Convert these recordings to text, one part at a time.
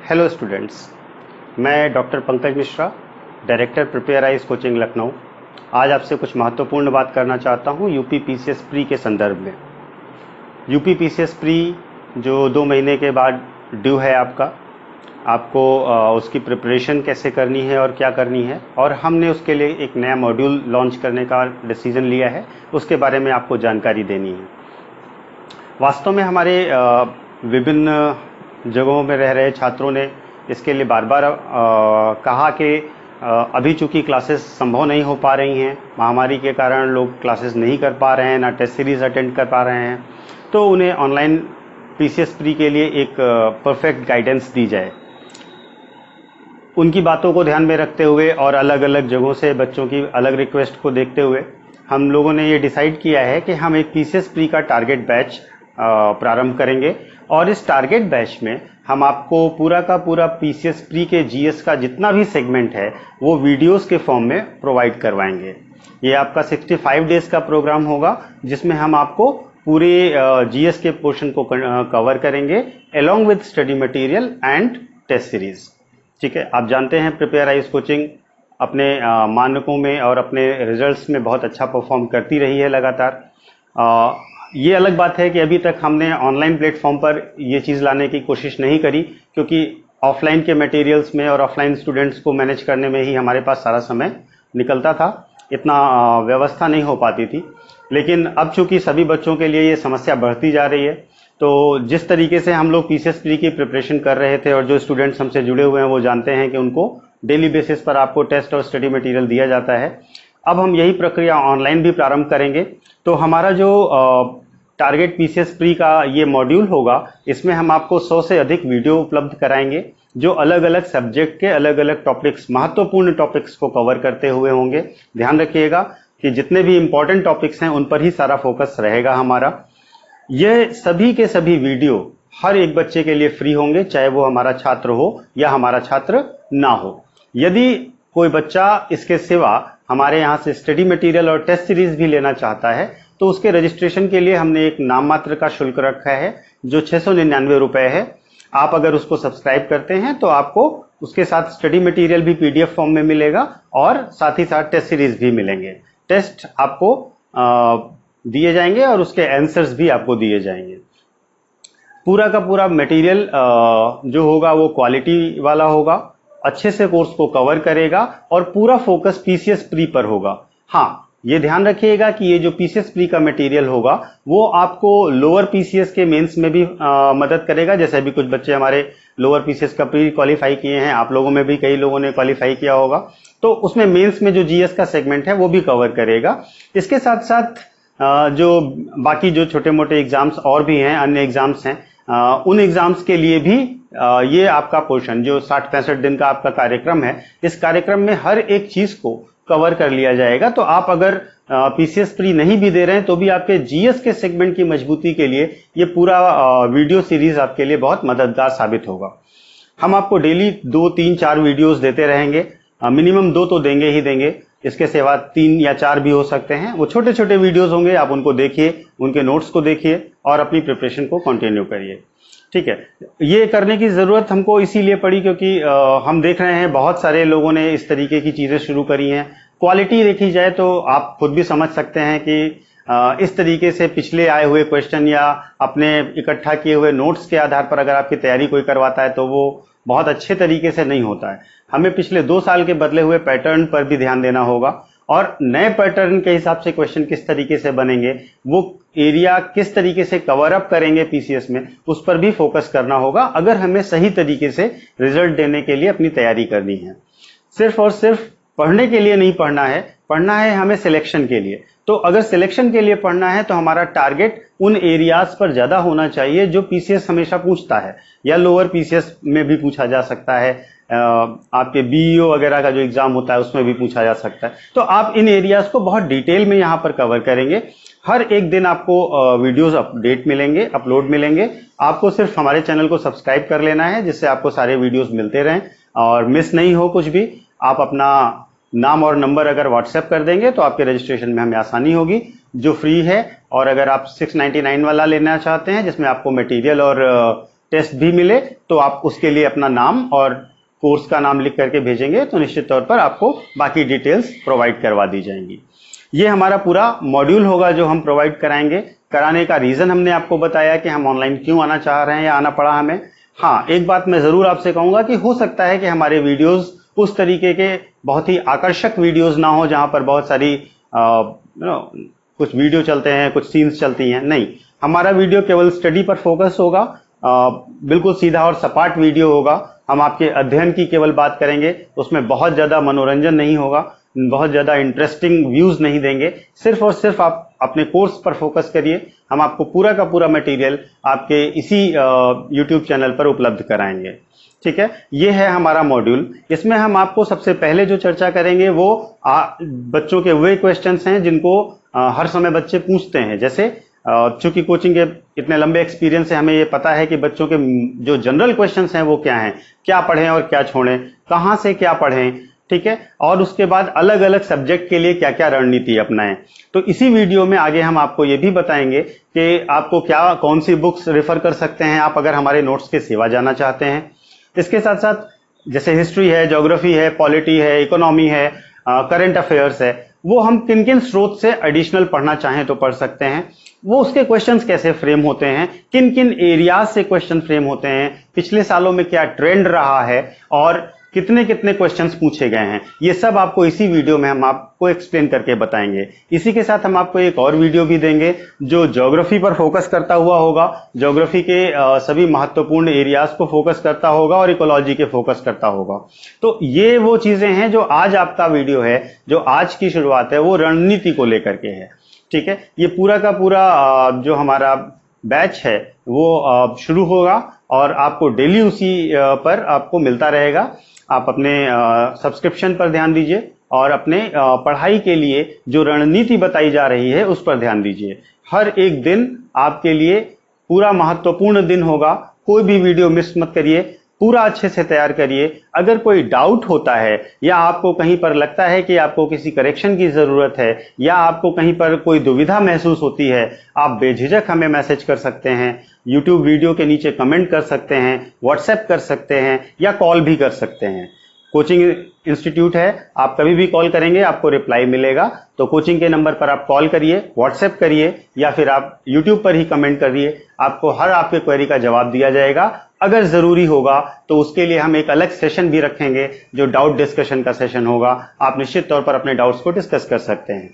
Hello students, मैं doctor Pankaj Mishra, director prepare eyes coaching Lucknow. आज आपसे कुछ महत्वपूर्ण बात करना चाहता हूँ यूपी पीसीएस प्री के संदर्भ में। यूपी पीसीएस प्री जो 2 महीने के बाद ड्यू है आपको उसकी प्रिपरेशन कैसे करनी है और क्या करनी है, और हमने उसके लिए एक नया मॉड्यूल लॉन्च करने का डिसीजन लिया है, उसके बारे में आपको जानकारी देनी है। वास्तव में हमारे विभिन्न जगहों में रह रहे छात्रों ने इसके लिए बार बार कहा कि अभी चूंकि क्लासेस संभव नहीं हो पा रही हैं, महामारी के कारण लोग क्लासेस नहीं कर पा रहे हैं, ना टेस्ट सीरीज अटेंड कर पा रहे हैं, तो उन्हें ऑनलाइन पीसीएस प्री के लिए एक परफेक्ट गाइडेंस दी जाए। उनकी बातों को ध्यान में रखते हुए और अलग अलग जगहों से बच्चों की अलग रिक्वेस्ट को देखते हुए हम लोगों ने ये डिसाइड किया है कि हम एक पीसीएस प्री का टारगेट बैच प्रारंभ करेंगे, और इस टारगेट बैच में हम आपको पूरा का पूरा पीसीएस प्री के जीएस का जितना भी सेगमेंट है वो वीडियोस के फॉर्म में प्रोवाइड करवाएंगे। ये आपका 65 डेज का प्रोग्राम होगा, जिसमें हम आपको पूरे जीएस के पोर्शन को कवर करेंगे along with study material and test series. ठीक है, आप जानते हैं प्रिपेयर आइज कोचिंग अपने मानकों में और अपने रिजल्ट्स में बहुत अच्छा परफॉर्म करती रही है लगातार। ये अलग बात है कि अभी तक हमने ऑनलाइन प्लेटफॉर्म पर ये चीज़ लाने की कोशिश नहीं करी, क्योंकि ऑफलाइन के मटेरियल्स में और ऑफलाइन स्टूडेंट्स को मैनेज करने में ही हमारे पास सारा समय निकलता था, इतना व्यवस्था नहीं हो पाती थी। लेकिन अब चूंकि सभी बच्चों के लिए ये समस्या बढ़ती जा रही है, तो जिस तरीके से हम लोग पीसीएस प्री की प्रिपरेशन कर रहे थे और जो स्टूडेंट्स हमसे जुड़े हुए हैं वो जानते हैं कि उनको डेली बेसिस पर आपको टेस्ट और स्टडी मटेरियल दिया जाता है। अब हम यही प्रक्रिया ऑनलाइन भी प्रारंभ करेंगे। तो हमारा जो टारगेट पीसीएस प्री का ये मॉड्यूल होगा, इसमें हम आपको 100 से अधिक वीडियो उपलब्ध कराएंगे जो अलग अलग सब्जेक्ट के अलग अलग टॉपिक्स, महत्वपूर्ण टॉपिक्स को कवर करते हुए होंगे। ध्यान रखिएगा कि जितने भी इंपॉर्टेंट टॉपिक्स हैं उन पर ही सारा फोकस रहेगा हमारा। ये सभी के सभी वीडियो हर एक बच्चे के लिए फ्री होंगे, चाहे वो हमारा छात्र हो या हमारा छात्र ना हो। यदि कोई बच्चा इसके सिवा हमारे यहाँ से स्टडी मटेरियल और टेस्ट सीरीज भी लेना चाहता है, तो उसके रजिस्ट्रेशन के लिए हमने एक नाम मात्र का शुल्क रखा है जो 699 रुपए है। आप अगर उसको सब्सक्राइब करते हैं तो आपको उसके साथ स्टडी मटेरियल भी पीडीएफ फॉर्म में मिलेगा और साथ ही साथ टेस्ट सीरीज भी मिलेंगे। टेस्ट आपको दिए जाएंगे और उसके आंसर्स भी आपको दिए जाएंगे। पूरा का पूरा मटेरियल जो होगा वो क्वालिटी वाला होगा, अच्छे से कोर्स को कवर करेगा और पूरा फोकस पीसीएस प्री पर होगा। हाँ, ये ध्यान रखिएगा कि ये जो पीसीएस प्री का मटेरियल होगा वो आपको लोअर पीसीएस के मेंस में भी मदद करेगा। जैसे अभी कुछ बच्चे हमारे लोअर पीसीएस का प्री क्वालिफाई किए हैं, आप लोगों में भी कई लोगों ने क्वालिफाई किया होगा, तो उसमें मेंस में जो जीएस का सेगमेंट है वो भी कवर करेगा। इसके साथ साथ जो बाकी जो छोटे मोटे एग्जाम्स और भी हैं, अन्य एग्जाम्स हैं, उन एग्जाम्स के लिए भी ये आपका पोर्शन जो 60-65 दिन का आपका कार्यक्रम है, इस कार्यक्रम में हर एक चीज को कवर कर लिया जाएगा। तो आप अगर पीसीएस प्री नहीं भी दे रहे हैं तो भी आपके जीएस के सेगमेंट की मजबूती के लिए ये पूरा वीडियो सीरीज आपके लिए बहुत मददगार साबित होगा। हम आपको डेली 2, 3, 4 वीडियोस देते रहेंगे, मिनिमम 2 तो देंगे ही देंगे। इसके सिवा 3 या 4 भी हो सकते हैं। वो छोटे छोटे वीडियोस होंगे, आप उनको देखिए, उनके नोट्स को देखिए और अपनी प्रिपरेशन को कंटिन्यू करिए। ठीक है, ये करने की जरूरत हमको इसीलिए पड़ी क्योंकि हम देख रहे हैं बहुत सारे लोगों ने इस तरीके की चीजें शुरू करी हैं। क्वालिटी देखी जाए तो आप खुद भी समझ सकते हैं कि इस तरीके से पिछले आए हुए क्वेश्चन या अपने इकट्ठा किए हुए नोट्स के आधार पर अगर आपकी तैयारी कोई करवाता है तो वो बहुत अच्छे तरीके से नहीं होता है। हमें पिछले 2 साल के बदले हुए पैटर्न पर भी ध्यान देना होगा और नए पैटर्न के हिसाब से क्वेश्चन किस तरीके से बनेंगे, वो एरिया किस तरीके से कवर अप करेंगे पीसीएस में, उस पर भी फोकस करना होगा अगर हमें सही तरीके से रिजल्ट देने के लिए अपनी तैयारी करनी है। सिर्फ और सिर्फ पढ़ने के लिए नहीं पढ़ना है हमें सिलेक्शन के लिए। तो अगर सिलेक्शन के लिए पढ़ना है तो हमारा टारगेट उन एरियाज पर ज्यादा होना चाहिए जो पीसीएस हमेशा पूछता है, या लोअर पीसीएस में भी पूछा जा सकता है, आपके बीईओ वगैरह का जो एग्जाम होता है उसमें भी पूछा जा सकता है। तो आप इन एरियाज को बहुत डिटेल में यहाँ पर कवर करेंगे। हर एक दिन आपको वीडियोस अपलोड मिलेंगे। आपको सिर्फ हमारे चैनल को सब्सक्राइब कर लेना है, जिससे आपको सारे वीडियोस मिलते रहें और मिस नहीं हो कुछ भी। आप अपना नाम और नंबर अगर व्हाट्सएप कर देंगे तो आपके रजिस्ट्रेशन में हमें आसानी होगी, जो फ्री है। और अगर आप 699 वाला लेना चाहते हैं जिसमें आपको मटेरियल और टेस्ट भी मिले तो आप उसके लिए अपना नाम और कोर्स का नाम लिख करके भेजेंगे तो निश्चित तौर पर आपको बाकी डिटेल्स प्रोवाइड करवा दी जाएंगी। ये हमारा पूरा मॉड्यूल होगा जो हम प्रोवाइड कराएंगे। कराने का रीजन हमने आपको बताया कि हम ऑनलाइन क्यों आना चाह रहे हैं या आना पड़ा हमें। हाँ, एक बात मैं जरूर आपसे कहूंगा कि हो सकता है कि हमारे वीडियोस उस तरीके के बहुत ही आकर्षक वीडियोस ना हो जहां पर बहुत सारी कुछ वीडियो चलते हैं, कुछ सीन्स चलती हैं। नहीं, हमारा वीडियो केवल स्टडी पर फोकस होगा, बिल्कुल सीधा और सपाट वीडियो होगा। हम आपके अध्ययन की केवल बात करेंगे, उसमें बहुत ज्यादा मनोरंजन नहीं होगा, बहुत ज्यादा इंटरेस्टिंग व्यूज नहीं देंगे। सिर्फ और सिर्फ आप अपने कोर्स पर फोकस करिए। हम आपको पूरा का पूरा मटेरियल आपके इसी यूट्यूब चैनल पर उपलब्ध कराएंगे। ठीक है, ये है हमारा मॉड्यूल। इसमें हम आपको सबसे पहले जो चर्चा करेंगे वो बच्चों के वे क्वेश्चंस हैं जिनको हर समय बच्चे पूछते हैं। जैसे चूंकि कोचिंग के इतने लंबे एक्सपीरियंस से हमें ये पता है कि बच्चों के जो जनरल क्वेश्चंस हैं वो क्या हैं, क्या पढ़ें और क्या छोड़ें, कहाँ से क्या पढ़ें, ठीक है, और उसके बाद अलग अलग सब्जेक्ट के लिए क्या क्या रणनीति अपनाएं। तो इसी वीडियो में आगे हम आपको ये भी बताएंगे कि आपको कौन सी बुक्स रेफर कर सकते हैं आप अगर हमारे नोट्स के सिवा जाना चाहते हैं। इसके साथ साथ जैसे हिस्ट्री है, ज्योग्राफी है, पॉलिटी है, इकोनॉमी है, करंट अफेयर्स है, वो हम किन किन स्रोत से एडिशनल पढ़ना चाहें तो पढ़ सकते हैं। वो उसके क्वेश्चंस कैसे फ्रेम होते हैं, किन किन एरियाज से क्वेश्चन फ्रेम होते हैं, पिछले सालों में क्या ट्रेंड रहा है और कितने कितने क्वेश्चंस पूछे गए हैं, ये सब आपको इसी वीडियो में हम आपको एक्सप्लेन करके बताएंगे। इसी के साथ हम आपको एक और वीडियो भी देंगे जो ज्योग्राफी पर फोकस करता हुआ होगा, ज्योग्राफी के सभी महत्वपूर्ण एरियाज को फोकस करता होगा और इकोलॉजी के फोकस करता होगा। तो ये वो चीजें हैं जो आज आपका वीडियो है, जो आज की शुरुआत है, वो रणनीति को लेकर के है। ठीक है, ये पूरा का पूरा जो हमारा बैच है वो शुरू होगा और आपको डेली उसी पर आपको मिलता रहेगा। आप अपने सब्सक्रिप्शन पर ध्यान दीजिए और अपने पढ़ाई के लिए जो रणनीति बताई जा रही है उस पर ध्यान दीजिए। हर एक दिन आपके लिए पूरा महत्वपूर्ण दिन होगा, कोई भी वीडियो मिस मत करिए, पूरा अच्छे से तैयार करिए। अगर कोई डाउट होता है या आपको कहीं पर लगता है कि आपको किसी करेक्शन की जरूरत है या आपको कहीं पर कोई दुविधा महसूस होती है, आप बेझिझक हमें मैसेज कर सकते हैं, यूट्यूब वीडियो के नीचे कमेंट कर सकते हैं, व्हाट्सएप कर सकते हैं या कॉल भी कर सकते हैं। कोचिंग इंस्टीट्यूट है, आप कभी भी कॉल करेंगे आपको रिप्लाई मिलेगा। तो कोचिंग के नंबर पर आप कॉल करिए, व्हाट्सएप करिए या फिर आप यूट्यूब पर ही कमेंट करिए, आपको हर आपके क्वेरी का जवाब दिया जाएगा। अगर जरूरी होगा तो उसके लिए हम एक अलग सेशन भी रखेंगे जो डाउट डिस्कशन का सेशन होगा। आप निश्चित तौर पर अपने डाउट्स को डिस्कस कर सकते हैं।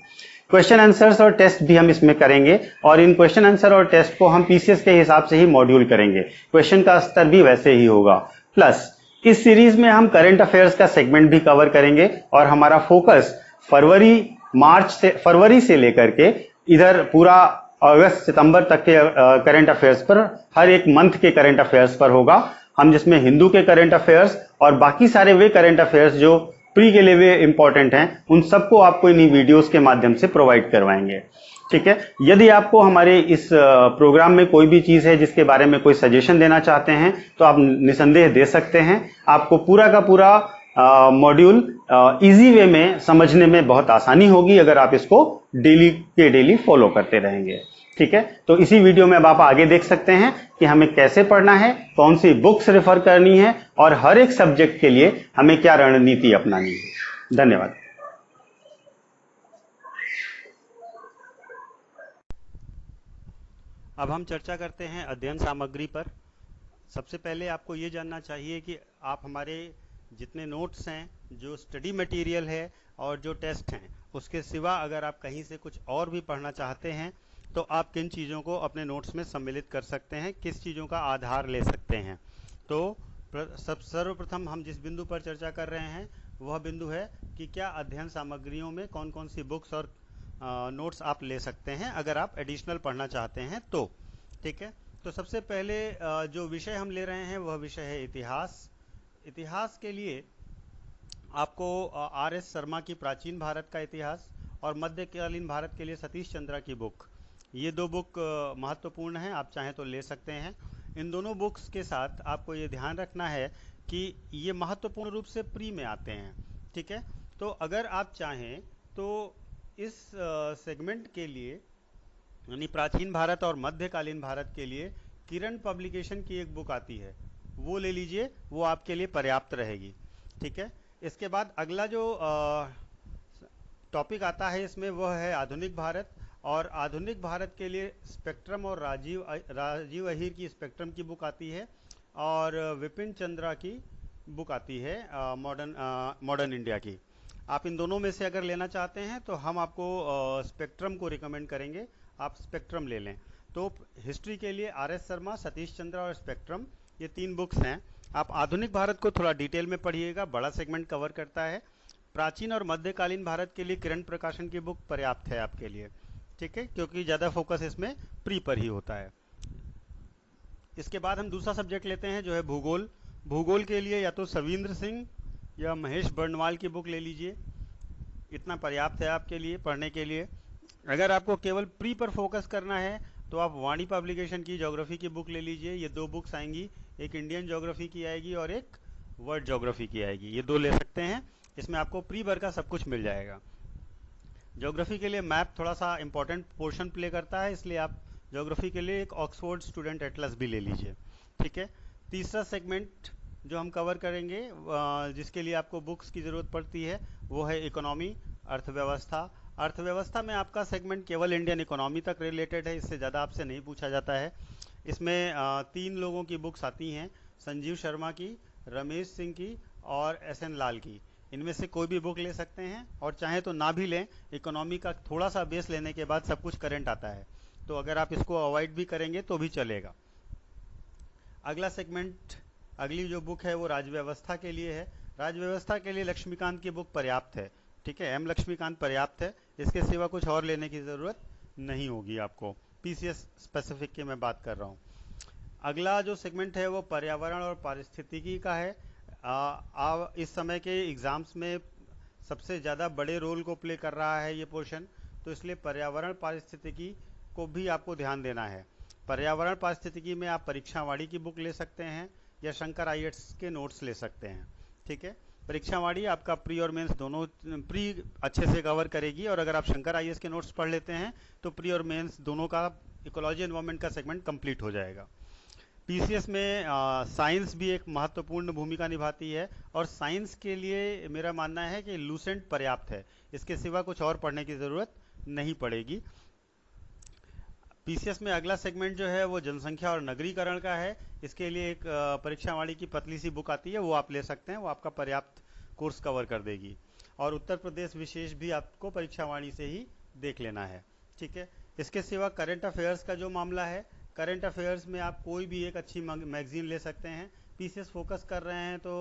क्वेश्चन आंसर्स और टेस्ट भी हम इसमें करेंगे और इन क्वेश्चन आंसर और टेस्ट को हम पीसीएस के हिसाब से ही मॉड्यूल करेंगे, क्वेश्चन का स्तर भी वैसे ही होगा। प्लस इस सीरीज में हम करंट अफेयर्स का सेगमेंट भी कवर करेंगे और हमारा फोकस फरवरी से लेकर के इधर पूरा अगस्त सितंबर तक के करंट अफेयर्स पर, हर एक मंथ के करंट अफेयर्स पर होगा। हम जिसमें हिंदू के करंट अफेयर्स और बाकी सारे वे करंट अफेयर्स जो प्री के लिए वे इंपॉर्टेंट हैं, उन सबको आपको इन्हीं वीडियोस के माध्यम से प्रोवाइड करवाएंगे। ठीक है, यदि आपको हमारे इस प्रोग्राम में कोई भी चीज है जिसके बारे में कोई सजेशन देना चाहते हैं तो आप निसंदेह दे सकते हैं। आपको पूरा का पूरा मॉड्यूल इजी वे में समझने में बहुत आसानी होगी अगर आप इसको डेली के डेली फॉलो करते रहेंगे। ठीक है, तो इसी वीडियो में अब आप आगे देख सकते हैं कि हमें कैसे पढ़ना है, कौन सी बुक्स रेफर करनी है और हर एक सब्जेक्ट के लिए हमें क्या रणनीति अपनानी है। धन्यवाद। अब हम चर्चा करते हैं अध्ययन सामग्री पर। सबसे पहले आपको ये जानना चाहिए कि आप हमारे जितने नोट्स हैं, जो स्टडी मटेरियल है और जो टेस्ट हैं, उसके सिवा अगर आप कहीं से कुछ और भी पढ़ना चाहते हैं तो आप किन चीज़ों को अपने नोट्स में सम्मिलित कर सकते हैं, किस चीज़ों का आधार ले सकते हैं। तो सर्वप्रथम हम जिस बिंदु पर चर्चा कर रहे हैं वह बिंदु है कि क्या अध्ययन सामग्रियों में कौन कौन सी बुक्स और नोट्स आप ले सकते हैं अगर आप एडिशनल पढ़ना चाहते हैं तो। ठीक है, तो सबसे पहले जो विषय हम ले रहे हैं वह विषय है इतिहास। इतिहास के लिए आपको आर.एस. शर्मा की प्राचीन भारत का इतिहास और मध्यकालीन भारत के लिए सतीश चंद्रा की बुक, ये दो बुक महत्वपूर्ण हैं, आप चाहें तो ले सकते हैं। इन दोनों बुक्स के साथ आपको ये ध्यान रखना है कि ये महत्वपूर्ण रूप से प्री में आते हैं। ठीक है, तो अगर आप चाहें तो इस सेगमेंट के लिए यानी प्राचीन भारत और मध्यकालीन भारत के लिए किरण पब्लिकेशन की एक बुक आती है, वो ले लीजिए, वो आपके लिए पर्याप्त रहेगी। ठीक है, इसके बाद अगला जो टॉपिक आता है इसमें वह है आधुनिक भारत, और आधुनिक भारत के लिए स्पेक्ट्रम और राजीव अहीर की स्पेक्ट्रम की बुक आती है, और विपिन चंद्रा की बुक आती है मॉडर्न इंडिया की। आप इन दोनों में से अगर लेना चाहते हैं तो हम आपको स्पेक्ट्रम को रिकमेंड करेंगे, आप स्पेक्ट्रम ले लें। तो हिस्ट्री के लिए RS शर्मा, सतीश चंद्र और स्पेक्ट्रम, ये 3 बुक्स हैं। आप आधुनिक भारत को थोड़ा डिटेल में पढ़िएगा, बड़ा सेगमेंट कवर करता है। प्राचीन और मध्यकालीन भारत के लिए किरण प्रकाशन की बुक पर्याप्त है आपके लिए। ठीक है, क्योंकि ज़्यादा फोकस इसमें प्री पर ही होता है। इसके बाद हम दूसरा सब्जेक्ट लेते हैं जो है भूगोल। भूगोल के लिए या तो सविंद्र सिंह या महेश बर्णवाल की बुक ले लीजिए, इतना पर्याप्त है आपके लिए पढ़ने के लिए। अगर आपको केवल प्री पर फोकस करना है तो आप वाणी पब्लिकेशन की ज्योग्राफी की बुक ले लीजिए। ये 2 बुक्स आएंगी, एक इंडियन ज्योग्राफी की आएगी और एक वर्ल्ड ज्योग्राफी की आएगी, ये 2 ले सकते हैं। इसमें आपको प्री भर का सब कुछ मिल जाएगा। ज्योग्राफी के लिए मैप थोड़ा सा इंपॉर्टेंट पोर्शन प्ले करता है, इसलिए आप ज्योग्राफी के लिए एक ऑक्सफोर्ड स्टूडेंट एटलस भी ले लीजिए। ठीक है, तीसरा सेगमेंट जो हम कवर करेंगे जिसके लिए आपको बुक्स की ज़रूरत पड़ती है वो है इकोनॉमी, अर्थव्यवस्था। अर्थव्यवस्था में आपका सेगमेंट केवल इंडियन इकोनॉमी तक रिलेटेड है, इससे ज़्यादा आपसे नहीं पूछा जाता है। इसमें 3 लोगों की बुक्स आती हैं, संजीव शर्मा की, रमेश सिंह की और SN लाल की। इनमें से कोई भी बुक ले सकते हैं, और चाहे तो ना भी लें, इकोनॉमी का थोड़ा सा बेस लेने के बाद सब कुछ करंट आता है, तो अगर आप इसको अवॉइड भी करेंगे तो भी चलेगा। अगला सेगमेंट, अगली जो बुक है वो राजव्यवस्था के लिए है। राजव्यवस्था के लिए लक्ष्मीकांत की बुक पर्याप्त है। ठीक है, M लक्ष्मीकांत पर्याप्त है, इसके सिवा कुछ और लेने की ज़रूरत नहीं होगी आपको। PCS स्पेसिफिक की मैं बात कर रहा हूँ। अगला जो सेगमेंट है वो पर्यावरण और पारिस्थितिकी का है। इस समय के एग्ज़ाम्स में सबसे ज़्यादा बड़े रोल को प्ले कर रहा है ये पोर्शन, तो इसलिए पर्यावरण पारिस्थितिकी को भी आपको ध्यान देना है। पर्यावरण पारिस्थितिकी में आप परीक्षावाड़ी की बुक ले सकते हैं या शंकर IAS के नोट्स ले सकते हैं। ठीक है, परीक्षावाड़ी आपका प्री और मेंस दोनों, प्री अच्छे से कवर करेगी, और अगर आप शंकर IAS के नोट्स पढ़ लेते हैं तो प्री और मेंस दोनों का इकोलॉजी एनवायरनमेंट का सेगमेंट कंप्लीट हो जाएगा। PCS में साइंस भी एक महत्वपूर्ण भूमिका निभाती है, और साइंस के लिए मेरा मानना है कि लूसेंट पर्याप्त है, इसके सिवा कुछ और पढ़ने की ज़रूरत नहीं पड़ेगी। PCS में अगला सेगमेंट जो है वो जनसंख्या और नगरीकरण का है। इसके लिए एक परीक्षावाड़ी की पतली सी बुक आती है, वो आप ले सकते हैं, वो आपका पर्याप्त कोर्स कवर कर देगी। और उत्तर प्रदेश विशेष भी आपको परीक्षावाड़ी से ही देख लेना है। ठीक है, इसके सिवा करंट अफेयर्स का जो मामला है, करंट अफेयर्स में आप कोई भी एक अच्छी मैगजीन ले सकते हैं। PCS फोकस कर रहे हैं तो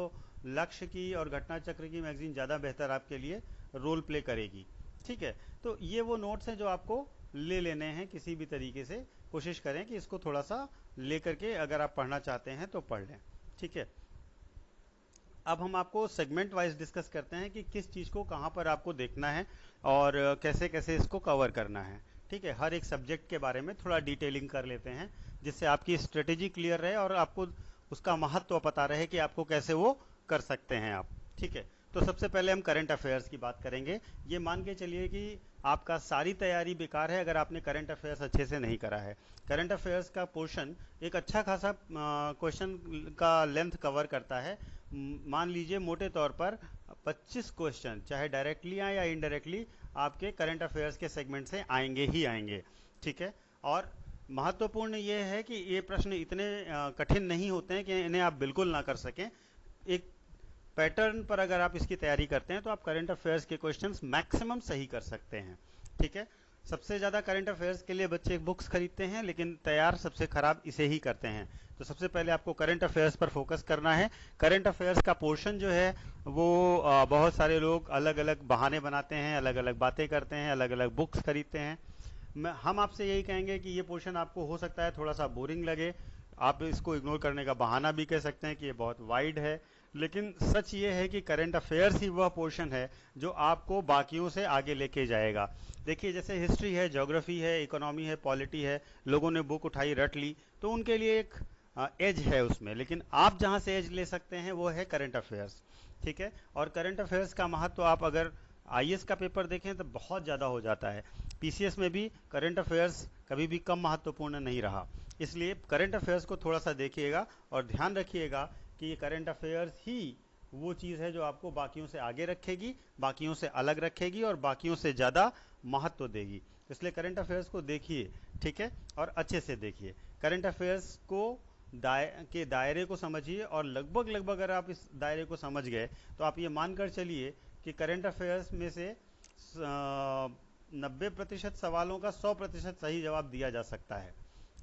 लक्ष्य की और घटना चक्र की मैगजीन ज़्यादा बेहतर आपके लिए रोल प्ले करेगी। ठीक है, तो ये वो नोट्स हैं जो आपको ले लेने हैं, किसी भी तरीके से कोशिश करें कि इसको थोड़ा सा ले करके अगर आप पढ़ना चाहते हैं तो पढ़ लें। ठीक है, अब हम आपको सेगमेंट वाइज डिस्कस करते हैं कि किस चीज़ को कहाँ पर आपको देखना है और कैसे कैसे इसको कवर करना है। ठीक है, हर एक सब्जेक्ट के बारे में थोड़ा डिटेलिंग कर लेते हैं, जिससे आपकी स्ट्रेटेजी क्लियर रहे और आपको उसका महत्व पता रहे कि आपको कैसे वो कर सकते हैं आप। ठीक है, तो सबसे पहले हम करंट अफेयर्स की बात करेंगे। ये मान के चलिए कि आपका सारी तैयारी बेकार है अगर आपने करंट अफेयर्स अच्छे से नहीं करा है। करंट अफेयर्स का पोर्शन एक अच्छा खासा क्वेश्चन का लेंथ कवर करता है। मान लीजिए मोटे तौर पर 25 क्वेश्चन, चाहे डायरेक्टली आए या इनडायरेक्टली, आपके करंट अफेयर्स के सेगमेंट से आएंगे ही आएंगे। ठीक है, और महत्वपूर्ण ये है कि ये प्रश्न इतने कठिन नहीं होते हैं कि इन्हें आप बिल्कुल ना कर सकें। एक पैटर्न पर अगर आप इसकी तैयारी करते हैं तो आप करंट अफेयर्स के क्वेश्चंस मैक्सिमम सही कर सकते हैं। ठीक है, सबसे ज़्यादा करंट अफेयर्स के लिए बच्चे बुक्स खरीदते हैं, लेकिन तैयार सबसे खराब इसे ही करते हैं। तो सबसे पहले आपको करंट अफेयर्स पर फोकस करना है। करंट अफेयर्स का पोर्शन जो है वो बहुत सारे लोग अलग अलग बहाने बनाते हैं, अलग अलग बातें करते हैं, अलग अलग बुक्स खरीदते हैं। हम आपसे यही कहेंगे कि ये पोर्शन आपको हो सकता है थोड़ा सा बोरिंग लगे, आप इसको इग्नोर करने का बहाना भी कह सकते हैं कि ये बहुत वाइड है, लेकिन सच ये है कि करंट अफेयर्स ही वह पोर्शन है जो आपको बाकियों से आगे लेके जाएगा। देखिए, जैसे हिस्ट्री है, ज्योग्राफी है, इकोनॉमी है, पॉलिटी है, लोगों ने बुक उठाई रट ली, तो उनके लिए एक एज है उसमें, लेकिन आप जहां से एज ले सकते हैं वो है करंट अफेयर्स। ठीक है, और करंट अफेयर्स का महत्व आप अगर आईएएस का पेपर देखें तो बहुत ज़्यादा हो जाता है। पीसीएस में भी करंट अफेयर्स कभी भी कम महत्वपूर्ण नहीं रहा, इसलिए करंट अफेयर्स को थोड़ा सा देखिएगा और ध्यान रखिएगा कि ये करंट अफेयर्स ही वो चीज़ है जो आपको बाकियों से आगे रखेगी, बाकियों से अलग रखेगी और बाकियों से ज़्यादा महत्व देगी। इसलिए करंट अफेयर्स को देखिए, ठीक है, और अच्छे से देखिए। करंट अफेयर्स को के दायरे को समझिए और लगभग अगर आप इस दायरे को समझ गए तो आप ये मानकर चलिए कि करंट अफेयर्स में से 90% सवालों का 100% सही जवाब दिया जा सकता है,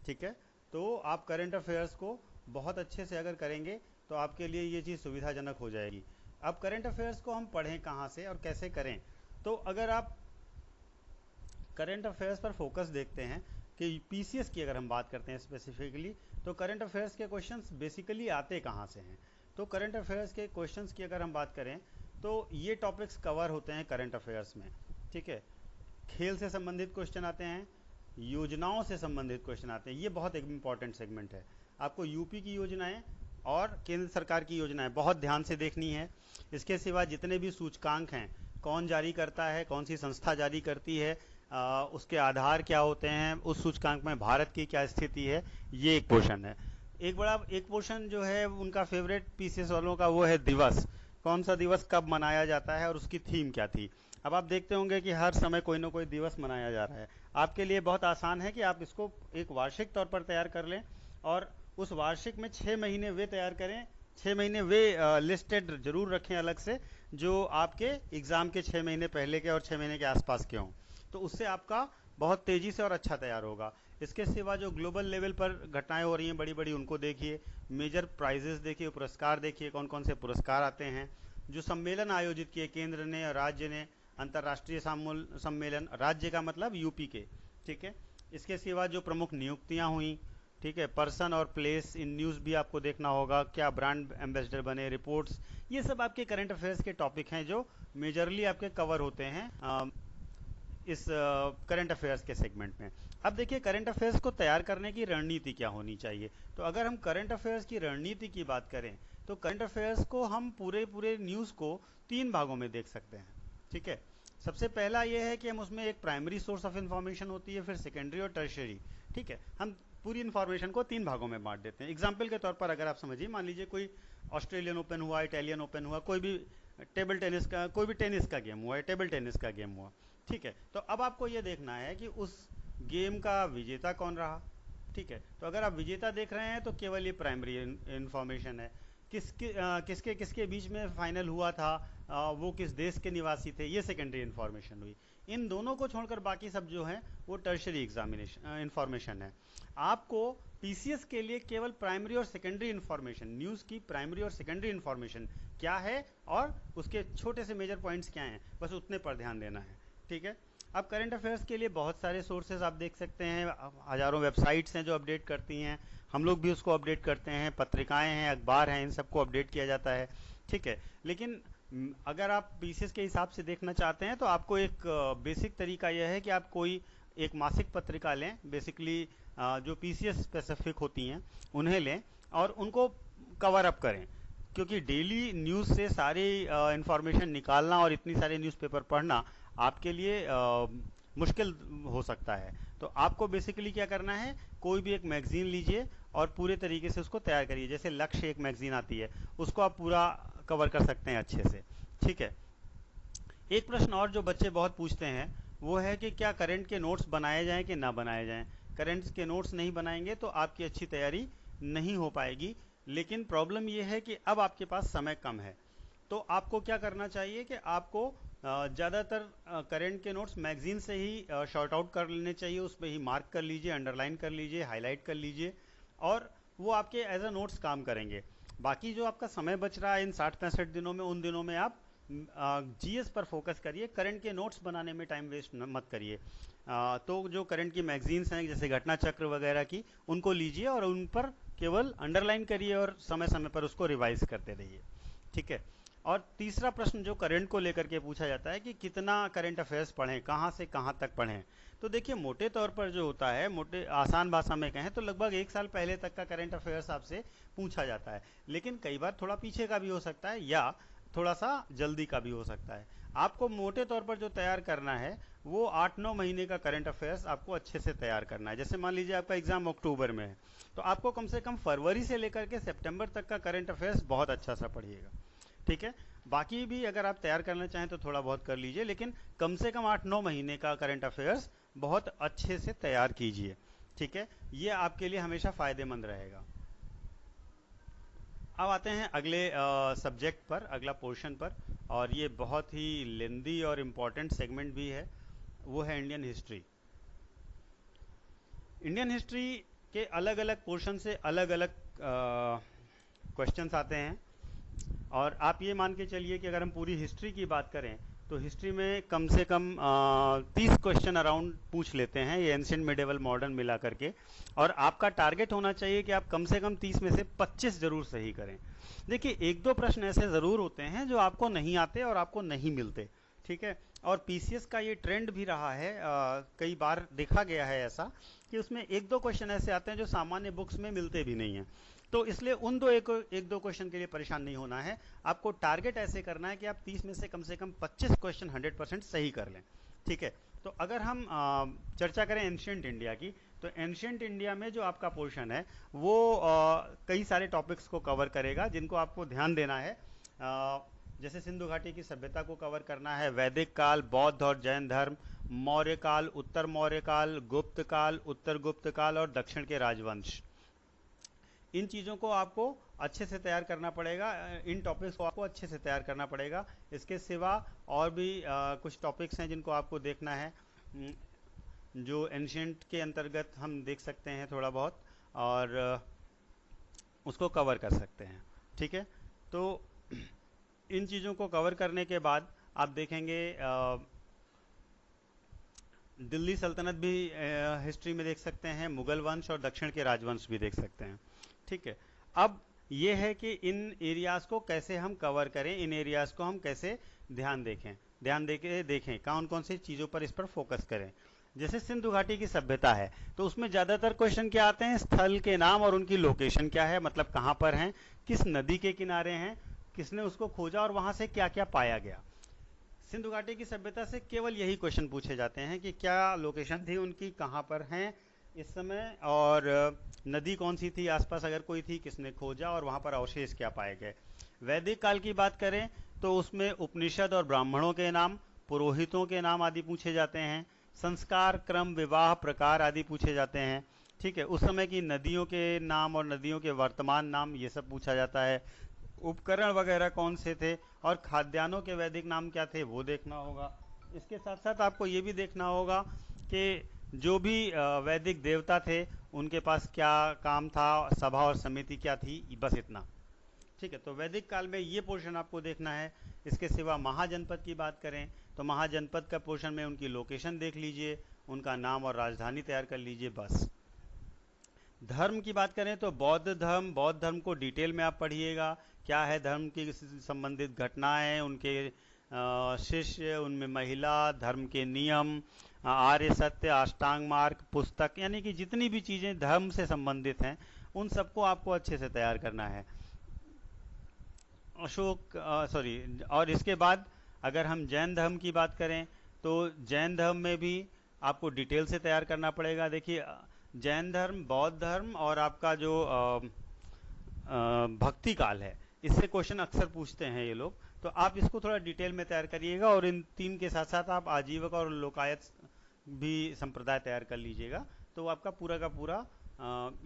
ठीक है। तो आप करंट अफेयर्स को बहुत अच्छे से अगर करेंगे तो आपके लिए ये चीज़ सुविधाजनक हो जाएगी। अब करंट अफेयर्स को हम पढ़ें कहाँ से और कैसे करें, तो अगर आप करंट अफेयर्स पर फोकस देखते हैं कि पीसीएस की अगर हम बात करते हैं स्पेसिफिकली, तो करंट अफेयर्स के क्वेश्चंस बेसिकली आते कहाँ से हैं। तो करंट अफेयर्स के क्वेश्चंस की अगर हम बात करें तो ये टॉपिक्स कवर होते हैं करंट अफेयर्स में, ठीक है। खेल से संबंधित क्वेश्चन आते हैं, योजनाओं से संबंधित क्वेश्चन आते हैं। ये बहुत एक इंपॉर्टेंट सेगमेंट है, आपको यूपी की योजनाएं और केंद्र सरकार की योजनाएं बहुत ध्यान से देखनी है। इसके सिवा जितने भी सूचकांक हैं, कौन जारी करता है, कौन सी संस्था जारी करती है, उसके आधार क्या होते हैं, उस सूचकांक में भारत की क्या स्थिति है, ये एक पोर्शन है। एक पोर्शन जो है उनका फेवरेट पीसीएस वालों का वो है दिवस, कौन सा दिवस कब मनाया जाता है और उसकी थीम क्या थी। अब आप देखते होंगे कि हर समय कोई ना कोई दिवस मनाया जा रहा है। आपके लिए बहुत आसान है कि आप इसको एक वार्षिक तौर पर तैयार कर लें और उस वार्षिक में 6 महीने वे तैयार करें, 6 महीने वे लिस्टेड जरूर रखें अलग से, जो आपके एग्जाम के 6 महीने पहले के और 6 महीने के आसपास के हों, तो उससे आपका बहुत तेजी से और अच्छा तैयार होगा। इसके सिवा जो ग्लोबल लेवल पर घटनाएं हो रही हैं बड़ी बड़ी, उनको देखिए, मेजर प्राइजेस देखिए, पुरस्कार देखिए, कौन कौन से पुरस्कार आते हैं, जो सम्मेलन आयोजित किए केंद्र ने और राज्य ने, अंतर्राष्ट्रीय सम्मेलन, राज्य का मतलब यूपी के, ठीक है। इसके सिवा जो प्रमुख नियुक्तियां हुई, ठीक है, पर्सन और प्लेस इन न्यूज़ भी आपको देखना होगा, क्या ब्रांड एम्बेसडर बने, रिपोर्ट्स, ये सब आपके करंट अफेयर्स के टॉपिक हैं जो मेजरली आपके कवर होते हैं इस करंट अफेयर्स के सेगमेंट में। अब देखिए करंट अफेयर्स को तैयार करने की रणनीति क्या होनी चाहिए। तो अगर हम करंट अफेयर्स की रणनीति की बात करें तो करंट अफेयर्स को हम पूरे न्यूज़ को 3 भागों में देख सकते हैं, ठीक है। सबसे पहला यह है कि हम उसमें एक प्राइमरी सोर्स ऑफ इन्फॉर्मेशन होती है, फिर सेकेंडरी और टर्शियरी, ठीक है। हम पूरी इन्फॉर्मेशन को 3 भागों में बांट देते हैं। एग्जाम्पल के तौर पर अगर आप समझिए, मान लीजिए कोई ऑस्ट्रेलियन ओपन हुआ, इटालियन ओपन हुआ, कोई भी टेबल टेनिस का, कोई भी टेनिस का गेम हुआ, टेबल टेनिस का गेम हुआ, ठीक है। तो अब आपको ये देखना है कि उस गेम का विजेता कौन रहा, ठीक है। तो अगर आप विजेता देख रहे हैं तो केवल ये प्राइमरी इंफॉर्मेशन है। किसके किसके बीच में फाइनल हुआ था, वो किस देश के निवासी थे, ये सेकेंडरी इंफॉर्मेशन हुई। इन दोनों को छोड़कर बाकी सब जो है वो टर्शियरी एग्जामिनेशन इंफॉर्मेशन है। आपको पीसीएस के लिए केवल प्राइमरी और सेकेंडरी इंफॉर्मेशन, न्यूज़ की प्राइमरी और सेकेंडरी इंफॉर्मेशन क्या है और उसके छोटे से मेजर पॉइंट्स क्या हैं, बस उतने पर ध्यान देना है, ठीक है। अब करंट अफेयर्स के लिए बहुत सारे सोर्सेज आप देख सकते हैं, हजारों वेबसाइट्स हैं जो अपडेट करती हैं, हम लोग भी उसको अपडेट करते हैं, पत्रिकाएं हैं, अखबार हैं, इन सबको अपडेट किया जाता है, ठीक है। लेकिन अगर आप पीसीएस के हिसाब से देखना चाहते हैं तो आपको एक बेसिक तरीका यह है कि आप कोई एक मासिक पत्रिका लें, बेसिकली जो पीसीएस स्पेसिफिक होती हैं उन्हें लें और उनको कवर अप करें, क्योंकि डेली न्यूज़ से सारी इंफॉर्मेशन निकालना और इतनी सारी न्यूज़पेपर पढ़ना आपके लिए मुश्किल हो सकता है। तो आपको बेसिकली क्या करना है, कोई भी एक मैगजीन लीजिए और पूरे तरीके से उसको तैयार करिए। जैसे लक्ष्य एक मैगजीन आती है, उसको आप पूरा कवर कर सकते हैं अच्छे से, ठीक है। एक प्रश्न और जो बच्चे बहुत पूछते हैं वो है कि क्या करंट के नोट्स बनाए जाएं कि ना बनाए जाएं। करंट के नोट्स नहीं बनाएंगे तो आपकी अच्छी तैयारी नहीं हो पाएगी, लेकिन प्रॉब्लम यह है कि अब आपके पास समय कम है। तो आपको क्या करना चाहिए कि आपको ज़्यादातर करंट के नोट्स मैगजीन से ही शॉर्ट आउट कर लेने चाहिए, उस पर ही मार्क कर लीजिए, अंडरलाइन कर लीजिए, हाईलाइट कर लीजिए और वो आपके एज अ नोट्स काम करेंगे। बाकी जो आपका समय बच रहा है इन 60-65 दिनों में, उन दिनों में आप जीएस पर फोकस करिए, करंट के नोट्स बनाने में टाइम वेस्ट मत करिए। तो जो करंट की मैगजीन्स हैं जैसे घटना चक्र वगैरह की, उनको लीजिए और उन पर केवल अंडरलाइन करिए और समय समय पर उसको रिवाइज करते रहिए, ठीक है। और तीसरा प्रश्न जो करंट को लेकर के पूछा जाता है कि कितना करंट अफेयर्स पढ़ें, कहाँ से कहाँ तक पढ़ें। तो देखिए मोटे तौर पर जो होता है, मोटे आसान भाषा में कहें तो लगभग 1 साल पहले तक का करंट अफेयर्स आपसे पूछा जाता है, लेकिन कई बार थोड़ा पीछे का भी हो सकता है या थोड़ा सा जल्दी का भी हो सकता है। आपको मोटे तौर पर जो तैयार करना है वो 8-9 महीने का करंट अफेयर्स आपको अच्छे से तैयार करना है। जैसे मान लीजिए आपका एग्जाम अक्टूबर में है, तो आपको कम से कम फरवरी से लेकर के सितंबर तक का करंट अफेयर्स बहुत अच्छा सा पढ़िएगा, ठीक है। बाकी भी अगर आप तैयार करना चाहें तो थोड़ा बहुत कर लीजिए, लेकिन कम से कम 8-9 महीने का करंट अफेयर्स बहुत अच्छे से तैयार कीजिए, ठीक है। ये आपके लिए हमेशा फायदेमंद रहेगा। अब आते हैं अगले सब्जेक्ट पर, अगला पोर्शन पर, और ये बहुत ही लेंदी और इम्पॉर्टेंट सेगमेंट भी है, वो है इंडियन हिस्ट्री। इंडियन हिस्ट्री के अलग अलग पोर्शन से अलग अलग क्वेश्चंस आते हैं, और आप ये मान के चलिए कि अगर हम पूरी हिस्ट्री की बात करें तो हिस्ट्री में कम से कम 30 क्वेश्चन अराउंड पूछ लेते हैं, ये एंशिएंट मिडेवल मॉडर्न मिला करके, और आपका टारगेट होना चाहिए कि आप कम से कम 30 में से 25 जरूर सही करें। देखिए, एक दो प्रश्न ऐसे जरूर होते हैं जो आपको नहीं आते और आपको नहीं मिलते, ठीक है। और पीसीएस का ये ट्रेंड भी रहा है, कई बार देखा गया है ऐसा कि उसमें एक दो क्वेश्चन ऐसे आते हैं जो सामान्य बुक्स में मिलते भी नहीं हैं। तो इसलिए उन एक दो क्वेश्चन के लिए परेशान नहीं होना है। आपको टारगेट ऐसे करना है कि आप 30 में से कम 25 क्वेश्चन 100% सही कर लें, ठीक है। तो अगर हम चर्चा करें एंशिएंट इंडिया की, तो एंशिएंट इंडिया में जो आपका पोर्शन है वो कई सारे टॉपिक्स को कवर करेगा जिनको आपको ध्यान देना है। जैसे सिंधु घाटी की सभ्यता को कवर करना है, वैदिक काल, बौद्ध और जैन धर्म, मौर्य काल, उत्तर मौर्य काल, गुप्त काल, उत्तर गुप्त काल और दक्षिण के राजवंश। इन चीज़ों को आपको अच्छे से तैयार करना पड़ेगा, इन टॉपिक्स को आपको अच्छे से तैयार करना पड़ेगा। इसके सिवा और भी कुछ टॉपिक्स हैं जिनको आपको देखना है, जो एंशिएंट के अंतर्गत हम देख सकते हैं थोड़ा बहुत, और उसको कवर कर सकते हैं, ठीक है। तो इन चीज़ों को कवर करने के बाद आप देखेंगे दिल्ली सल्तनत भी हिस्ट्री में देख सकते हैं, मुगल वंश और दक्षिण के राजवंश भी देख सकते हैं, ठीक है। अब ये है कि इन एरियाज को कैसे हम कवर करें, इन एरियाज को हम कैसे ध्यान देखें कौन कौन सी चीज़ों पर इस पर फोकस करें। जैसे सिंधु घाटी की सभ्यता है तो उसमें ज़्यादातर क्वेश्चन क्या आते हैं, स्थल के नाम और उनकी लोकेशन क्या है, मतलब कहाँ पर हैं, किस नदी के किनारे हैं, किसने उसको खोजा और वहाँ से क्या क्या पाया गया। सिंधु घाटी की सभ्यता से केवल यही क्वेश्चन पूछे जाते हैं कि क्या लोकेशन थी उनकी, कहाँ पर हैं इस समय, और नदी कौन सी थी आसपास अगर कोई थी, किसने खोजा और वहाँ पर अवशेष क्या पाए गए। वैदिक काल की बात करें तो उसमें उपनिषद और ब्राह्मणों के नाम, पुरोहितों के नाम आदि पूछे जाते हैं, संस्कार क्रम, विवाह प्रकार आदि पूछे जाते हैं, ठीक है। उस समय की नदियों के नाम और नदियों के वर्तमान नाम ये सब पूछा जाता है, उपकरण वगैरह कौन से थे और खाद्यान्नों के वैदिक नाम क्या थे वो देखना होगा। इसके साथ साथ आपको ये भी देखना होगा कि जो भी वैदिक देवता थे उनके पास क्या काम था, सभा और समिति क्या थी, बस इतना, ठीक है। तो वैदिक काल में ये पोर्शन आपको देखना है। इसके सिवा महाजनपद की बात करें तो महाजनपद का पोर्शन में उनकी लोकेशन देख लीजिए, उनका नाम और राजधानी तैयार कर लीजिए, बस। धर्म की बात करें तो बौद्ध धर्म को डिटेल में आप पढ़िएगा, क्या है धर्म की संबंधित घटनाएं, उनके शिष्य, उनमें महिला, धर्म के नियम, आर्य सत्य, अष्टांग मार्ग, पुस्तक, यानी कि जितनी भी चीज़ें धर्म से संबंधित हैं उन सबको आपको अच्छे से तैयार करना है। और इसके बाद अगर हम जैन धर्म की बात करें तो जैन धर्म में भी आपको डिटेल से तैयार करना पड़ेगा। देखिए, जैन धर्म, बौद्ध धर्म और आपका जो भक्ति काल है, इससे क्वेश्चन अक्सर पूछते हैं ये लोग, तो आप इसको थोड़ा डिटेल में तैयार करिएगा, और इन तीन के साथ साथ आप आजीवक और लोकायत भी संप्रदाय तैयार कर लीजिएगा, तो आपका पूरा का पूरा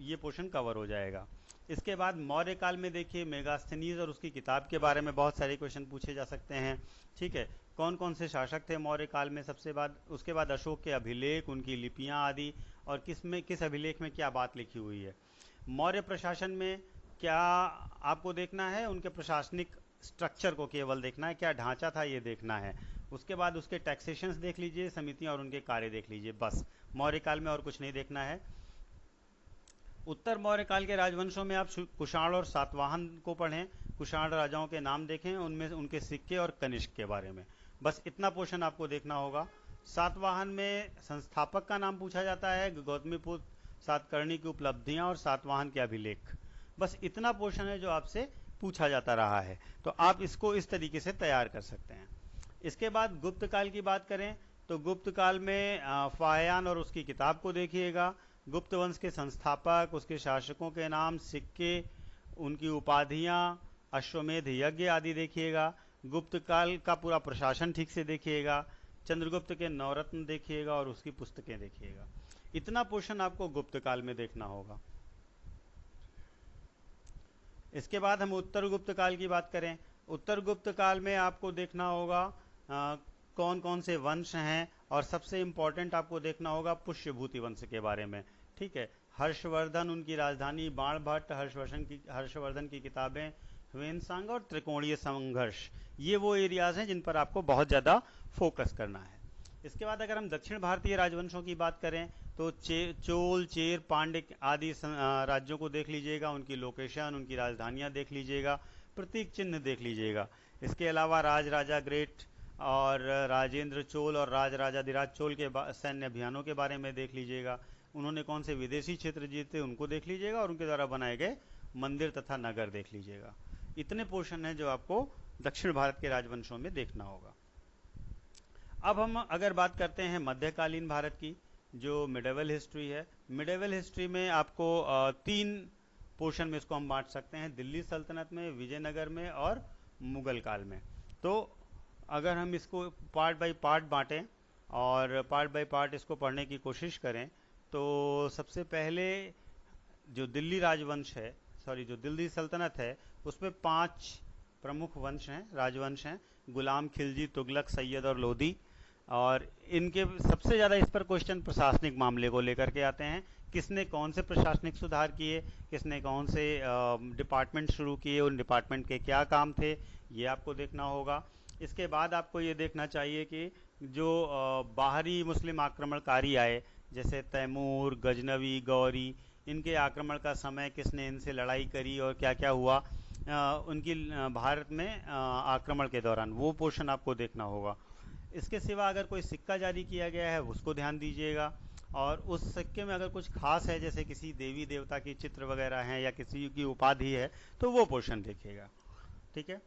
ये पोर्शन कवर हो जाएगा। इसके बाद मौर्य काल में देखिए मेगास्थनीज और उसकी किताब के बारे में बहुत सारे क्वेश्चन पूछे जा सकते हैं, ठीक है। कौन कौन से शासक थे मौर्य काल में, उसके बाद अशोक के अभिलेख, उनकी लिपियां आदि, और किस अभिलेख में क्या बात लिखी हुई है। मौर्य प्रशासन में क्या आपको देखना है, उनके प्रशासनिक स्ट्रक्चर को केवल देखना है, क्या ढांचा था ये देखना है। उसके बाद उसके टैक्सेशंस देख लीजिए, समितियां और उनके कार्य देख लीजिए, बस। मौर्य काल में और कुछ नहीं देखना है। उत्तर मौर्य काल के राजवंशों में आप कुषाण और सातवाहन को पढ़ें, कुषाण राजाओं के नाम देखें, उनमें उनके सिक्के और कनिष्क के बारे में, बस इतना पोर्शन आपको देखना होगा। सातवाहन में संस्थापक का नाम पूछा जाता है, गौतमीपुत्र सातकर्णी की उपलब्धियां और सातवाहन के अभिलेख, बस इतना पोर्शन है जो आपसे पूछा जाता रहा है, तो आप इसको इस तरीके से तैयार कर सकते हैं। इसके बाद गुप्त काल की बात करें तो गुप्त काल में फाहियान और उसकी किताब को देखिएगा, गुप्त वंश के संस्थापक, उसके शासकों के नाम, सिक्के, उनकी उपाधियां, अश्वमेध यज्ञ आदि देखिएगा। गुप्त काल का पूरा प्रशासन ठीक से देखिएगा, चंद्रगुप्त के नवरत्न देखिएगा और उसकी पुस्तकें देखिएगा। इतना पोर्शन आपको गुप्त काल में देखना होगा। इसके बाद हम उत्तर गुप्त काल की बात करें, उत्तर गुप्त काल में आपको देखना होगा कौन कौन से वंश हैं, और सबसे इंपॉर्टेंट आपको देखना होगा पुष्यभूति वंश के बारे में। ठीक है, हर्षवर्धन, उनकी राजधानी, बाणभट्ट, हर्षवर्धन की किताबें, ह्वेनसांग और त्रिकोणीय संघर्ष, ये वो एरियाज हैं जिन पर आपको बहुत ज़्यादा फोकस करना है। इसके बाद अगर हम दक्षिण भारतीय राजवंशों की बात करें तो चोल, चेर, पांड्य आदि राज्यों को देख लीजिएगा, उनकी लोकेशन, उनकी राजधानियां देख लीजिएगा, प्रतीक चिन्ह देख लीजिएगा। इसके अलावा राजराजा ग्रेट और राजेंद्र चोल और राजराजाधिराज चोल के सैन्य अभियानों के बारे में देख लीजिएगा, उन्होंने कौन से विदेशी क्षेत्र जीते उनको देख लीजिएगा, और उनके द्वारा बनाए गए मंदिर तथा नगर देख लीजिएगा। इतने पोर्शन हैं जो आपको दक्षिण भारत के राजवंशों में देखना होगा। अब हम अगर बात करते हैं मध्यकालीन भारत की, जो मिडेवल हिस्ट्री है, मिडेवल हिस्ट्री में आपको 3 पोर्शन में इसको हम बांट सकते हैं, दिल्ली सल्तनत में, विजयनगर में और मुगल काल में। तो अगर हम इसको पार्ट बाय पार्ट बांटें और पार्ट बाय पार्ट इसको पढ़ने की कोशिश करें तो सबसे पहले जो दिल्ली राजवंश है, जो दिल्ली सल्तनत है, उसमें 5 प्रमुख वंश हैं, राजवंश हैं, गुलाम, खिलजी, तुगलक, सैयद और लोधी। और इनके सबसे ज़्यादा इस पर क्वेश्चन प्रशासनिक मामले को लेकर के आते हैं, किसने कौन से प्रशासनिक सुधार किए, किसने कौन से डिपार्टमेंट शुरू किए, उन डिपार्टमेंट के क्या काम थे, ये आपको देखना होगा। इसके बाद आपको ये देखना चाहिए कि जो बाहरी मुस्लिम आक्रमणकारी आए, जैसे तैमूर, गजनवी, गौरी, इनके आक्रमण का समय, किसने इनसे लड़ाई करी और क्या क्या हुआ उनकी भारत में आक्रमण के दौरान, वो पोर्शन आपको देखना होगा। इसके सिवा अगर कोई सिक्का जारी किया गया है उसको ध्यान दीजिएगा, और उस सिक्के में अगर कुछ खास है, जैसे किसी देवी देवता की चित्र वगैरह हैं या किसी की उपाधि है, तो वो पोर्शन देखिएगा। ठीक है,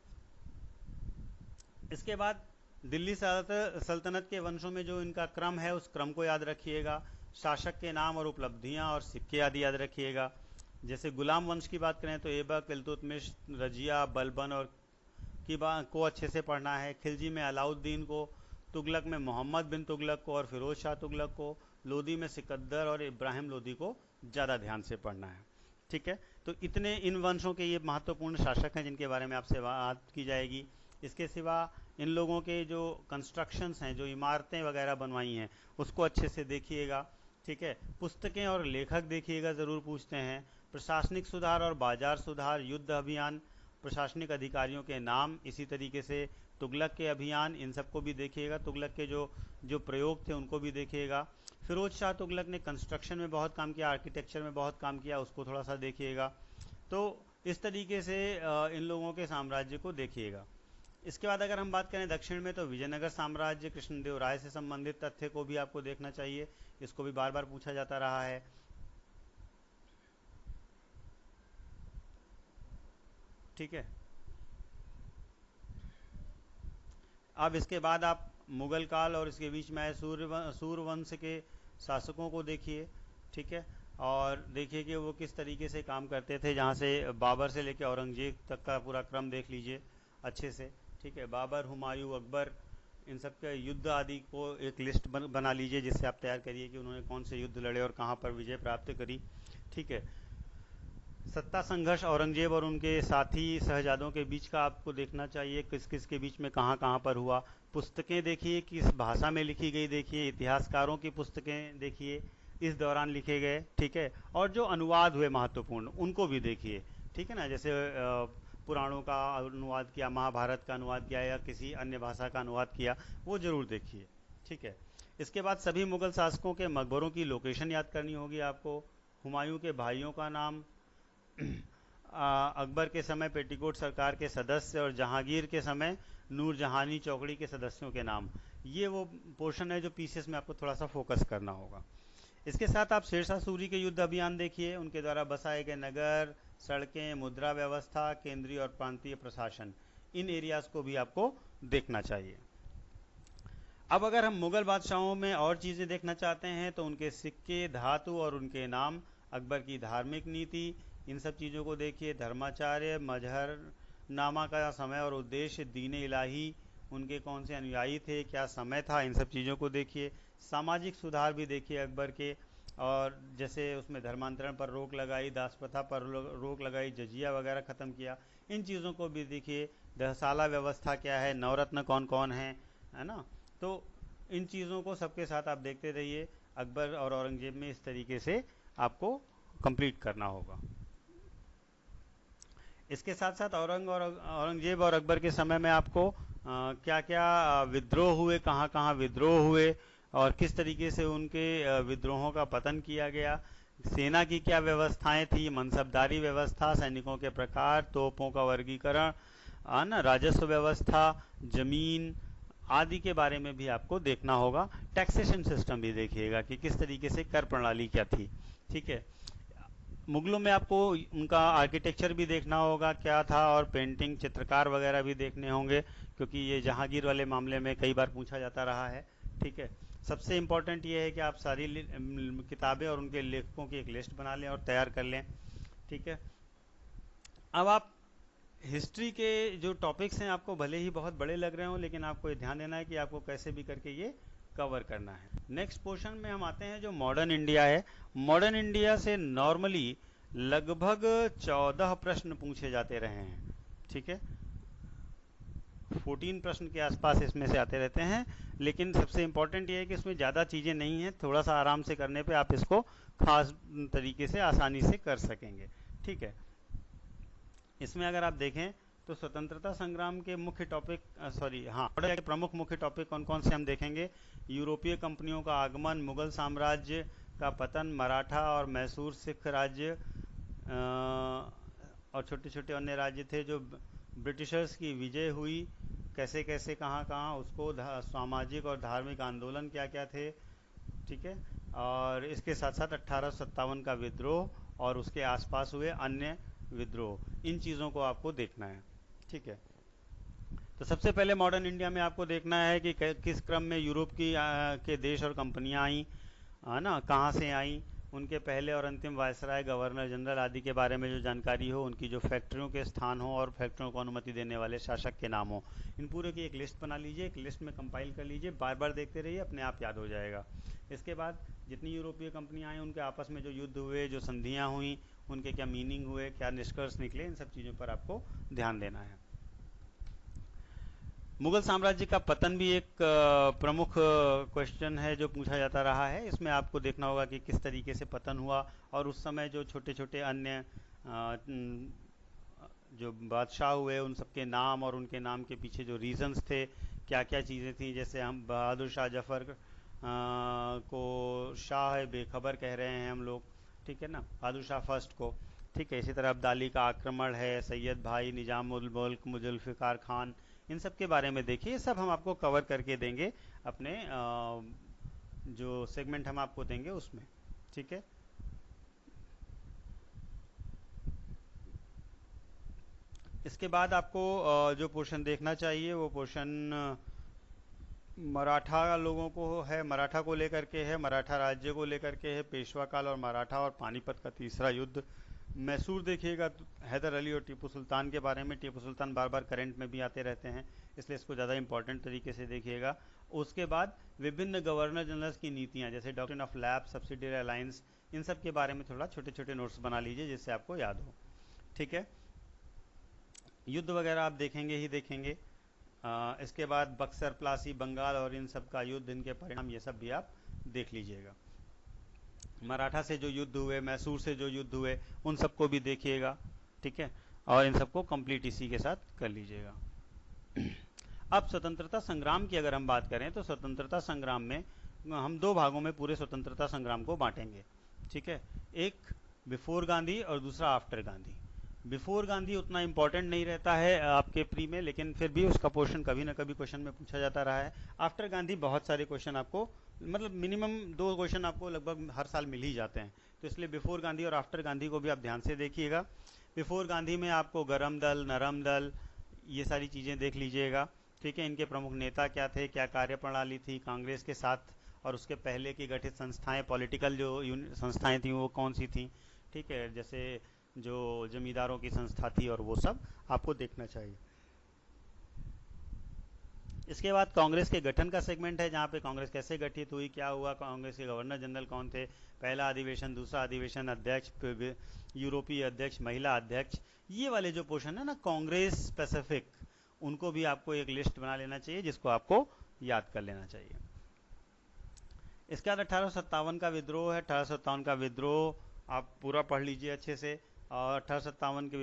इसके बाद दिल्ली सल्तनत के वंशों में जो इनका क्रम है उस क्रम को याद रखिएगा, शासक के नाम और उपलब्धियां और सिक्के आदि याद रखिएगा। जैसे गुलाम वंश की बात करें तो ऐबक, इल्तुतमिश, रजिया, बलबन और को अच्छे से पढ़ना है, खिलजी में अलाउद्दीन को, तुगलक में मोहम्मद बिन तुगलक को और फिरोज शाह तुगलक को, लोधी में सिकंदर और इब्राहिम लोधी को ज़्यादा ध्यान से पढ़ना है। ठीक है, तो इतने इन वंशों के ये महत्वपूर्ण शासक हैं जिनके बारे में आपसे बात की जाएगी। इसके सिवा इन लोगों के जो कंस्ट्रक्शंस हैं, जो इमारतें वगैरह बनवाई हैं, उसको अच्छे से देखिएगा। ठीक है, पुस्तकें और लेखक देखिएगा, ज़रूर पूछते हैं। प्रशासनिक सुधार और बाजार सुधार, युद्ध अभियान, प्रशासनिक अधिकारियों के नाम, इसी तरीके से तुगलक के अभियान, इन सबको भी देखिएगा। तुगलक के जो प्रयोग थे उनको भी देखिएगा। फिरोज शाह तुगलक ने कंस्ट्रक्शन में बहुत काम किया, आर्किटेक्चर में बहुत काम किया, उसको थोड़ा सा देखिएगा। तो इस तरीके से इन लोगों के साम्राज्य को देखिएगा। इसके बाद अगर हम बात करें दक्षिण में तो विजयनगर साम्राज्य, कृष्णदेव राय से संबंधित तथ्य को भी आपको देखना चाहिए, इसको भी बार बार पूछा जाता रहा है। ठीक है, अब इसके बाद आप मुगल काल और इसके बीच में आए सूर्यवंश के शासकों को देखिए। ठीक है, और देखिए कि वो किस तरीके से काम करते थे, जहाँ से बाबर से लेकर औरंगजेब तक का पूरा क्रम देख लीजिए अच्छे से। ठीक है, बाबर, हुमायूं, अकबर, इन सब के युद्ध आदि को एक लिस्ट बना लीजिए, जिससे आप तैयार करिए कि उन्होंने कौन से युद्ध लड़े और कहाँ पर विजय प्राप्त करी। ठीक है, सत्ता संघर्ष औरंगजेब और उनके साथी शहजादों के बीच का आपको देखना चाहिए, किस किस के बीच में कहाँ कहाँ पर हुआ। पुस्तकें देखिए, किस भाषा में लिखी गई देखिए, इतिहासकारों की पुस्तकें देखिए इस दौरान लिखे गए। ठीक है, और जो अनुवाद हुए महत्वपूर्ण उनको भी देखिए। ठीक है ना, जैसे पुराणों का अनुवाद किया, महाभारत का अनुवाद किया या किसी अन्य भाषा का अनुवाद किया, वो जरूर देखिए। ठीक है, इसके बाद सभी मुगल शासकों के मकबरों की लोकेशन याद करनी होगी आपको। हुमायूं के भाइयों का नाम, अकबर के समय पेटीकोट सरकार के सदस्य और जहांगीर के समय नूरजहानी चौकड़ी के सदस्यों के नाम, ये वो पोर्शन है जो पीसेस में आपको थोड़ा सा फोकस करना होगा। इसके साथ आप शेरशाह सूरी के युद्ध अभियान देखिए, उनके द्वारा बसाए गए नगर, सड़कें, मुद्रा व्यवस्था, केंद्रीय और प्रांतीय प्रशासन, इन एरियाज को भी आपको देखना चाहिए। अब अगर हम मुगल बादशाहों में और चीज़ें देखना चाहते हैं तो उनके सिक्के, धातु और उनके नाम, अकबर की धार्मिक नीति, इन सब चीज़ों को देखिए। धर्माचार्य, मजहरनामा का समय और उद्देश्य, दीन इलाही, उनके कौन से अनुयायी थे, क्या समय था, इन सब चीज़ों को देखिए। सामाजिक सुधार भी देखिए अकबर के, और जैसे उसमें धर्मांतरण पर रोक लगाई, दास प्रथा पर रोक लगाई, जजिया वगैरह ख़त्म किया, इन चीज़ों को भी देखिए। दहसाला व्यवस्था क्या है, नवरत्न कौन कौन है ना। तो इन चीज़ों को सबके साथ आप देखते रहिए। अकबर और औरंगजेब में इस तरीके से आपको कंप्लीट करना होगा। इसके साथ साथ औरंगजेब और अकबर के समय में आपको क्या क्या विद्रोह हुए, कहाँ कहाँ विद्रोह हुए और किस तरीके से उनके विद्रोहों का पतन किया गया, सेना की क्या व्यवस्थाएं थी, मनसबदारी व्यवस्था, सैनिकों के प्रकार, तोपों का वर्गीकरण, ना, राजस्व व्यवस्था, जमीन आदि के बारे में भी आपको देखना होगा। टैक्सेशन सिस्टम भी देखिएगा कि किस तरीके से कर प्रणाली क्या थी। ठीक है, मुगलों में आपको उनका आर्किटेक्चर भी देखना होगा क्या था, और पेंटिंग, चित्रकार वगैरह भी देखने होंगे, क्योंकि ये जहांगीर वाले मामले में कई बार पूछा जाता रहा है। ठीक है, सबसे इम्पोर्टेंट ये है कि आप सारी किताबें और उनके लेखकों की एक लिस्ट बना लें और तैयार कर लें। ठीक है, अब आप हिस्ट्री के जो टॉपिक्स हैं आपको भले ही बहुत बड़े लग रहे हों, लेकिन आपको ये ध्यान देना है कि आपको कैसे भी करके ये कवर करना है। नेक्स्ट पोर्शन में हम आते हैं जो मॉडर्न इंडिया है। मॉडर्न इंडिया से नॉर्मली लगभग 14 प्रश्न पूछे जाते रहे हैं। ठीक है, 14 प्रश्न के आसपास इसमें से आते रहते हैं, लेकिन सबसे इंपॉर्टेंट ये है कि इसमें ज़्यादा चीज़ें नहीं हैं, थोड़ा सा आराम से करने पे आप इसको खास तरीके से आसानी से कर सकेंगे। ठीक है, इसमें अगर आप देखें तो स्वतंत्रता संग्राम के मुख्य टॉपिक के प्रमुख मुख्य टॉपिक कौन कौन से हम देखेंगे। यूरोपीय कंपनियों का आगमन, मुगल साम्राज्य का पतन, मराठा और मैसूर सिख राज्य और छोटे छोटे अन्य राज्य थे जो ब्रिटिशर्स की विजय हुई, कैसे कैसे कहाँ कहाँ उसको, सामाजिक और धार्मिक आंदोलन क्या क्या थे। ठीक है, और इसके साथ साथ 1857 का विद्रोह और उसके आसपास हुए अन्य विद्रोह, इन चीज़ों को आपको देखना है। ठीक है, तो सबसे पहले मॉडर्न इंडिया में आपको देखना है कि किस क्रम में यूरोप के देश और कंपनियां आई, ना, कहाँ से आई, उनके पहले और अंतिम वायसराय, गवर्नर जनरल आदि के बारे में जो जानकारी हो, उनकी जो फैक्ट्रियों के स्थान हो और फैक्ट्रियों को अनुमति देने वाले शासक के नाम हो, इन पूरे की एक लिस्ट बना लीजिए, एक लिस्ट में कंपाइल कर लीजिए, बार बार देखते रहिए, अपने आप याद हो जाएगा। इसके बाद जितनी यूरोपीय कंपनियां आई उनके आपस में जो युद्ध हुए, जो संधियां हुई, उनके क्या मीनिंग हुए, क्या निष्कर्ष निकले, इन सब चीज़ों पर आपको ध्यान देना है। मुगल साम्राज्य का पतन भी एक प्रमुख क्वेश्चन है जो पूछा जाता रहा है। इसमें आपको देखना होगा कि किस तरीके से पतन हुआ और उस समय जो छोटे छोटे अन्य जो बादशाह हुए उन सबके नाम और उनके नाम के पीछे जो रीजंस थे, क्या क्या चीज़ें थी। जैसे हम बहादुर शाह जफर को शाह बेखबर कह रहे हैं हम लोग, ठीक है ना, बहादुर शाह फर्स्ट को। ठीक है, इसी तरह अब्दाली का आक्रमण है, सैयद भाई, निजामुल मुल्क, जुल्फ़िकार खान, इन सब के बारे में देखिए। सब हम आपको कवर करके देंगे अपने जो सेगमेंट हम आपको देंगे उसमें। ठीक है, इसके बाद आपको जो पोर्शन देखना चाहिए वो पोर्शन मराठा लोगों को है, मराठा को लेकर के है, मराठा राज्य को लेकर के है, पेशवा काल और मराठा और पानीपत का तीसरा युद्ध। मैसूर देखिएगा तो हैदर अली और टीपू सुल्तान के बारे में। टीपू सुल्तान बार बार करंट में भी आते रहते हैं, इसलिए इसको ज़्यादा इंपॉर्टेंट तरीके से देखिएगा। उसके बाद विभिन्न गवर्नर जनरल्स की नीतियाँ, जैसे doctrine of lapse, subsidiary alliance, इन सब के बारे में थोड़ा छोटे छोटे नोट्स बना लीजिए जिससे आपको याद हो। ठीक है, युद्ध वगैरह आप देखेंगे ही देखेंगे। इसके बाद बक्सर, प्लासी, बंगाल और इन सब का युद्ध, इनके परिणाम, ये सब भी आप देख लीजिएगा। मराठा से जो युद्ध हुए, मैसूर से जो युद्ध हुए, उन सबको भी देखिएगा। ठीक है, और इन सबको कंप्लीट इसी के साथ कर लीजिएगा। अब स्वतंत्रता संग्राम की अगर हम बात करें तो स्वतंत्रता संग्राम में हम दो भागों में पूरे स्वतंत्रता संग्राम को बांटेंगे। ठीक है, एक बिफोर गांधी और दूसरा आफ्टर गांधी। बिफोर गांधी उतना इंपॉर्टेंट नहीं रहता है आपके प्री में, लेकिन फिर भी उसका पोर्शन कभी ना कभी क्वेश्चन में पूछा जाता रहा है। आफ्टर गांधी बहुत सारे क्वेश्चन आपको, मतलब मिनिमम 2 क्वेश्चन आपको लगभग हर साल मिल ही जाते हैं, तो इसलिए बिफोर गांधी और आफ्टर गांधी को भी आप ध्यान से देखिएगा। बिफोर गांधी में आपको गरम दल, नरम दल, ये सारी चीज़ें देख लीजिएगा। ठीक है। इनके प्रमुख नेता क्या थे, क्या कार्यप्रणाली थी, कांग्रेस के साथ और उसके पहले की गठित संस्थाएं, पॉलिटिकल जो संस्थाएं थी वो कौन सी थी, ठीक है, जैसे जो जमींदारों की संस्था थी, और वो सब आपको देखना चाहिए। इसके बाद कांग्रेस के गठन का सेगमेंट है, जहाँ पे कांग्रेस कैसे गठित हुई, क्या हुआ, कांग्रेस के गवर्नर जनरल कौन थे, पहला अधिवेशन, दूसरा अधिवेशन, अध्यक्ष, यूरोपीय अध्यक्ष, महिला अध्यक्ष, ये वाले जो पोर्शन है ना कांग्रेस स्पेसिफिक, उनको भी आपको एक लिस्ट बना लेना चाहिए, जिसको आपको याद कर लेना चाहिए। इसके बाद 1857 का विद्रोह है। 1857 का विद्रोह आप पूरा पढ़ लीजिए अच्छे से, और 1857 के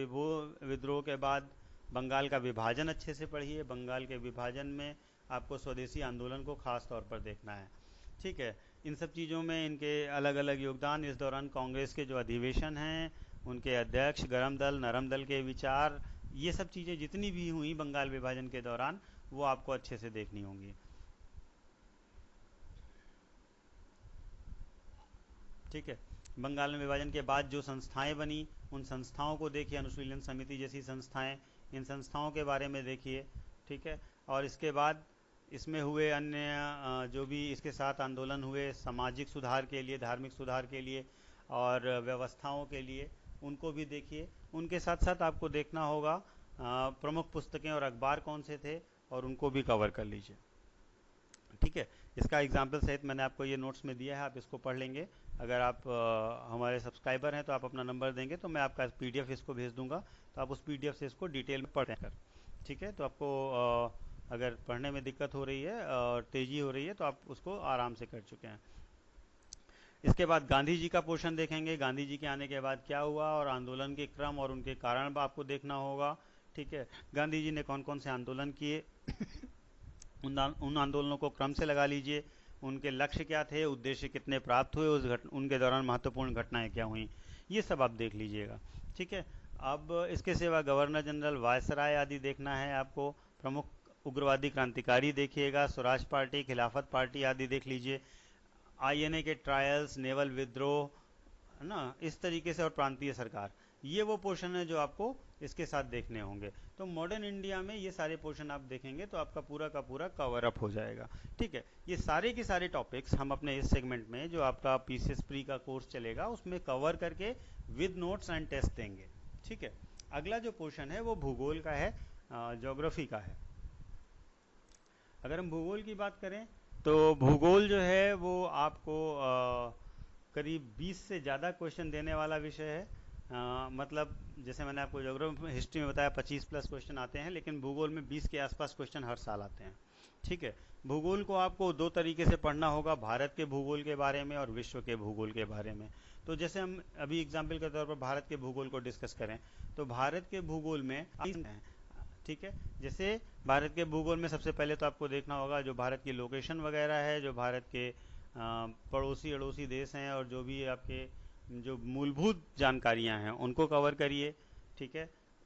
विद्रोह के बाद बंगाल का विभाजन अच्छे से पढ़िए। बंगाल के विभाजन में आपको स्वदेशी आंदोलन को खास तौर पर देखना है, ठीक है। इन सब चीज़ों में इनके अलग अलग योगदान, इस दौरान कांग्रेस के जो अधिवेशन हैं, उनके अध्यक्ष, गरम दल, नरम दल के विचार, ये सब चीज़ें जितनी भी हुई बंगाल विभाजन के दौरान, वो आपको अच्छे से देखनी होंगी, ठीक है। बंगाल में विभाजन के बाद जो संस्थाएं बनी, उन संस्थाओं को देखिए, अनुशीलन समिति जैसी संस्थाएं, इन संस्थाओं के बारे में देखिए, ठीक है। और इसके बाद इसमें हुए अन्य जो भी इसके साथ आंदोलन हुए सामाजिक सुधार के लिए, धार्मिक सुधार के लिए और व्यवस्थाओं के लिए, उनको भी देखिए। उनके साथ साथ आपको देखना होगा प्रमुख पुस्तकें और अखबार कौन से थे, और उनको भी कवर कर लीजिए, ठीक है। इसका एग्जाम्पल सहित मैंने आपको ये नोट्स में दिया है, आप इसको पढ़ लेंगे। अगर आप हमारे सब्सक्राइबर हैं तो आप अपना नंबर देंगे तो मैं आपका पीडीएफ इसको भेज दूंगा, तो आप उस पीडीएफ से इसको डिटेल में पढ़ कर, ठीक है। तो आपको अगर पढ़ने में दिक्कत हो रही है और तेजी हो रही है तो आप उसको आराम से कर चुके हैं। इसके बाद गांधी जी का पोर्शन देखेंगे, गांधी जी के आने के बाद क्या हुआ और आंदोलन के क्रम और उनके कारण आपको देखना होगा, ठीक है। गांधी जी ने कौन कौन से आंदोलन किए उन आंदोलनों को क्रम से लगा लीजिए, उनके लक्ष्य क्या थे, उद्देश्य कितने प्राप्त हुए, उनके दौरान महत्वपूर्ण घटनाएं क्या हुई, ये सब आप देख लीजिएगा, ठीक है। अब इसके सिवा गवर्नर जनरल, वायसराय आदि देखना है आपको, प्रमुख उग्रवादी क्रांतिकारी देखिएगा, स्वराज पार्टी, खिलाफत पार्टी आदि देख लीजिए, आईएनए के ट्रायल्स, नेवल विद्रोह, है ना, इस तरीके से, और प्रांतीय सरकार, ये वो पोर्शन है जो आपको इसके साथ देखने होंगे। तो मॉडर्न इंडिया में ये सारे पोर्शन आप देखेंगे तो आपका पूरा का पूरा कवर अप हो जाएगा, ठीक है। ये सारे के सारे टॉपिक्स हम अपने इस सेगमेंट में जो आपका पीसीएस प्री का कोर्स चलेगा उसमें कवर करके विद नोट्स एंड टेस्ट देंगे, ठीक है। अगला जो पोर्शन है वो भूगोल का है, ज्योग्राफी का है। अगर हम भूगोल की बात करें तो भूगोल जो है वो आपको करीब 20 से ज़्यादा क्वेश्चन देने वाला विषय है। मतलब जैसे मैंने आपको ज्योग्राफी हिस्ट्री में बताया 25+ क्वेश्चन आते हैं, लेकिन भूगोल में 20 के आसपास क्वेश्चन हर साल आते हैं, ठीक है। भूगोल को आपको दो तरीके से पढ़ना होगा, भारत के भूगोल के बारे में और विश्व के भूगोल के बारे में। तो जैसे हम अभी एग्जाम्पल के तौर पर भारत के भूगोल को डिस्कस करें तो भारत के भूगोल में, ठीक है, जैसे भारत के भूगोल में सबसे पहले तो आपको देखना होगा जो भारत की लोकेशन वगैरह है, जो भारत के पड़ोसी अड़ोसी देश हैं, और जो भी आपके जो मूलभूत जानकारियां हैं उनको कवर करिए, ठीक है।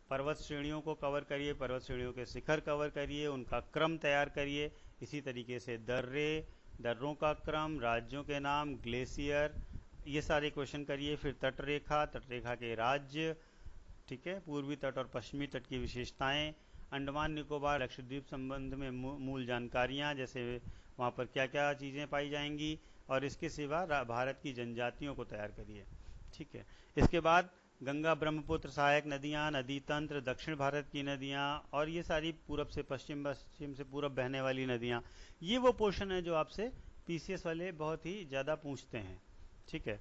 पर्वत श्रेणियों को कवर करिए, पर्वत श्रेणियों के शिखर कवर करिए, उनका क्रम तैयार करिए। इसी तरीके से दर्रों का क्रम, राज्यों के नाम, ग्लेशियर, ये सारे क्वेश्चन करिए। फिर तटरेखा के राज्य, ठीक है, पूर्वी तट और पश्चिमी तट की विशेषताएं, अंडमान निकोबार लक्षद्वीप संबंध में मूल जानकारियां, जैसे वहाँ पर क्या क्या चीज़ें पाई जाएंगी, और इसके सिवा भारत की जनजातियों को तैयार करिए, ठीक है। इसके बाद गंगा ब्रह्मपुत्र सहायक नदियाँ, नदी तंत्र, दक्षिण भारत की नदियाँ, और ये सारी पूरब से पश्चिम, पश्चिम से पूरब बहने वाली नदियाँ, ये वो पोर्शन है जो आपसे पीसीएस वाले बहुत ही ज़्यादा पूछते हैं, ठीक है।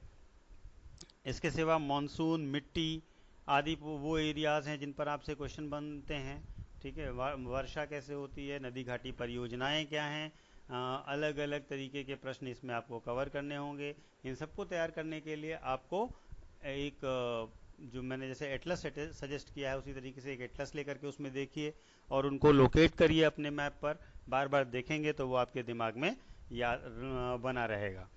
इसके सिवा मानसून, मिट्टी आदि वो एरियाज हैं जिन पर आपसे क्वेश्चन बनते हैं, ठीक है। वर्षा कैसे होती है, नदी घाटी परियोजनाएं क्या हैं, अलग अलग तरीके के प्रश्न इसमें आपको कवर करने होंगे। इन सबको तैयार करने के लिए आपको एक जो मैंने जैसे एटलस सजेस्ट किया है उसी तरीके से एक एटलस लेकर के उसमें देखिए और उनको लोकेट करिए अपने मैप पर। बार बार देखेंगे तो वो आपके दिमाग में याद बना रहेगा,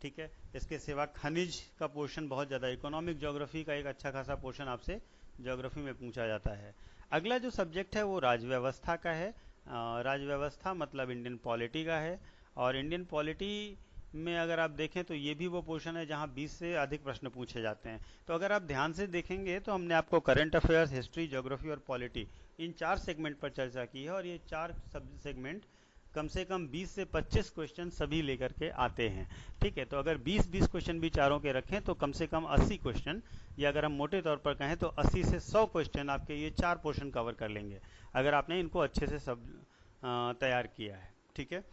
ठीक है। इसके सिवा खनिज का पोर्शन बहुत ज़्यादा, इकोनॉमिक ज्योग्राफी का एक अच्छा खासा पोर्शन आपसे ज्योग्राफी में पूछा जाता है। अगला जो सब्जेक्ट है वो राजव्यवस्था का है। राजव्यवस्था मतलब इंडियन पॉलिटी का है, और इंडियन पॉलिटी में अगर आप देखें तो ये भी वो पोर्शन है जहां 20 से अधिक प्रश्न पूछे जाते हैं। तो अगर आप ध्यान से देखेंगे तो हमने आपको करंट अफेयर्स, हिस्ट्री, ज्योग्राफी और पॉलिटी इन 4 सेगमेंट पर चर्चा की है, और ये 4 सब सेगमेंट कम से कम 20 से 25 क्वेश्चन सभी लेकर के आते हैं। ठीक है, तो अगर 20-20 क्वेश्चन भी चारों के रखें तो कम से कम 80 क्वेश्चन, या अगर हम मोटे तौर पर कहें तो 80 से 100 क्वेश्चन आपके ये 4 पोर्शन कवर कर लेंगे, अगर आपने इनको अच्छे से सब तैयार किया है। ठीक है,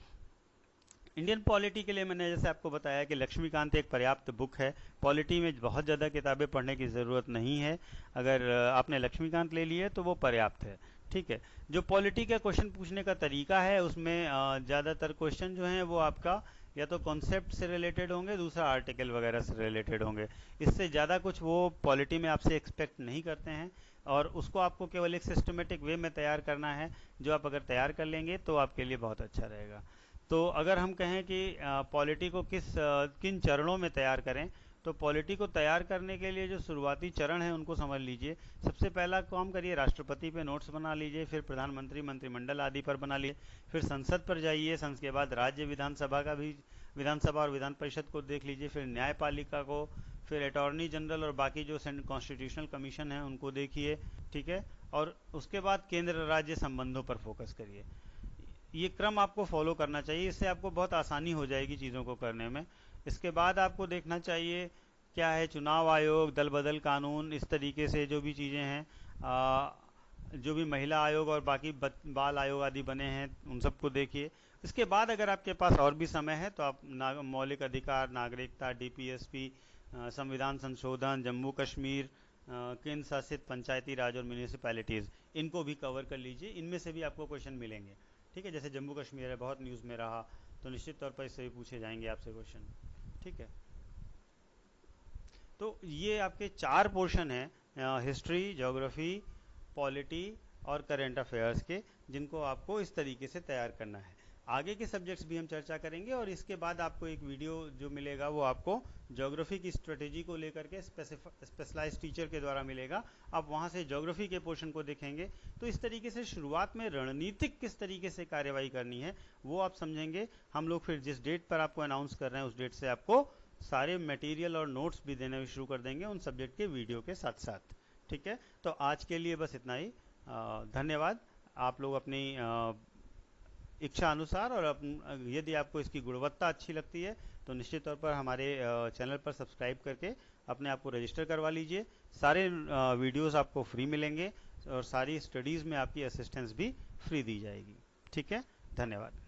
इंडियन पॉलिटी के लिए मैंने जैसे आपको बताया कि लक्ष्मीकांत एक पर्याप्त बुक है। पॉलिटी में बहुत ज़्यादा किताबें पढ़ने की ज़रूरत नहीं है, अगर आपने लक्ष्मीकांत ले ली है तो वो पर्याप्त है। ठीक है, जो पॉलिटी का क्वेश्चन पूछने का तरीका है उसमें ज़्यादातर क्वेश्चन जो हैं वो आपका या तो कॉन्सेप्ट से रिलेटेड होंगे, दूसरा आर्टिकल वगैरह से रिलेटेड होंगे। इससे ज़्यादा कुछ वो पॉलिटी में आपसे एक्सपेक्ट नहीं करते हैं, और उसको आपको केवल एक सिस्टमेटिक वे में तैयार करना है, जो आप अगर तैयार कर लेंगे तो आपके लिए बहुत अच्छा रहेगा। तो अगर हम कहें कि पॉलिटी को किन चरणों में तैयार करें, तो पॉलिटी को तैयार करने के लिए जो शुरुआती चरण है उनको समझ लीजिए। सबसे पहला काम करिए, राष्ट्रपति पे नोट्स बना लीजिए, फिर प्रधानमंत्री, मंत्रिमंडल आदि पर बना लीजिए, फिर संसद पर जाइए, संसद के बाद राज्य विधानसभा का भी, विधानसभा और विधान परिषद को देख लीजिए, फिर न्यायपालिका को, फिर अटॉर्नी जनरल और बाकी जो कॉन्स्टिट्यूशनल कमीशन है उनको देखिए। ठीक है, और उसके बाद केंद्र राज्य संबंधों पर फोकस करिए। ये क्रम आपको फॉलो करना चाहिए, इससे आपको बहुत आसानी हो जाएगी चीज़ों को करने में। इसके बाद आपको देखना चाहिए क्या है, चुनाव आयोग, दल बदल कानून, इस तरीके से जो भी चीज़ें हैं, जो भी महिला आयोग और बाकी बाल आयोग आदि बने हैं उन सबको देखिए। इसके बाद अगर आपके पास और भी समय है तो आप मौलिक अधिकार, नागरिकता, डीपीएसपी, संविधान संशोधन, जम्मू कश्मीर, केंद्र शासित पंचायती राज और म्यूनिसिपैलिटीज़, इनको भी कवर कर लीजिए। इनमें से भी आपको क्वेश्चन मिलेंगे। ठीक है, जैसे जम्मू कश्मीर है, बहुत न्यूज़ में रहा, तो निश्चित तौर पर इससे भी पूछे जाएंगे आपसे क्वेश्चन। ठीक है, तो ये आपके 4 पोर्शन हैं, हिस्ट्री, ज्योग्राफी, पॉलिटी और करंट अफेयर्स के, जिनको आपको इस तरीके से तैयार करना है। आगे के सब्जेक्ट्स भी हम चर्चा करेंगे, और इसके बाद आपको एक वीडियो जो मिलेगा वो आपको ज्योग्राफी की स्ट्रेटेजी को लेकर के स्पेशलाइज्ड टीचर के द्वारा मिलेगा। आप वहाँ से ज्योग्राफी के पोर्शन को देखेंगे, तो इस तरीके से शुरुआत में रणनीतिक किस तरीके से कार्यवाही करनी है वो आप समझेंगे। हम लोग फिर जिस डेट पर आपको अनाउंस कर रहे हैं उस डेट से आपको सारे मटेरियल और नोट्स भी देने शुरू कर देंगे उन सब्जेक्ट के वीडियो के साथ साथ। ठीक है, तो आज के लिए बस इतना ही। धन्यवाद। आप लोग अपनी इच्छा अनुसार, और यदि आपको इसकी गुणवत्ता अच्छी लगती है तो निश्चित तौर पर हमारे चैनल पर सब्सक्राइब करके अपने आप को रजिस्टर करवा लीजिए। सारे वीडियोस आपको फ्री मिलेंगे, और सारी स्टडीज़ में आपकी असिस्टेंस भी फ्री दी जाएगी। ठीक है, धन्यवाद।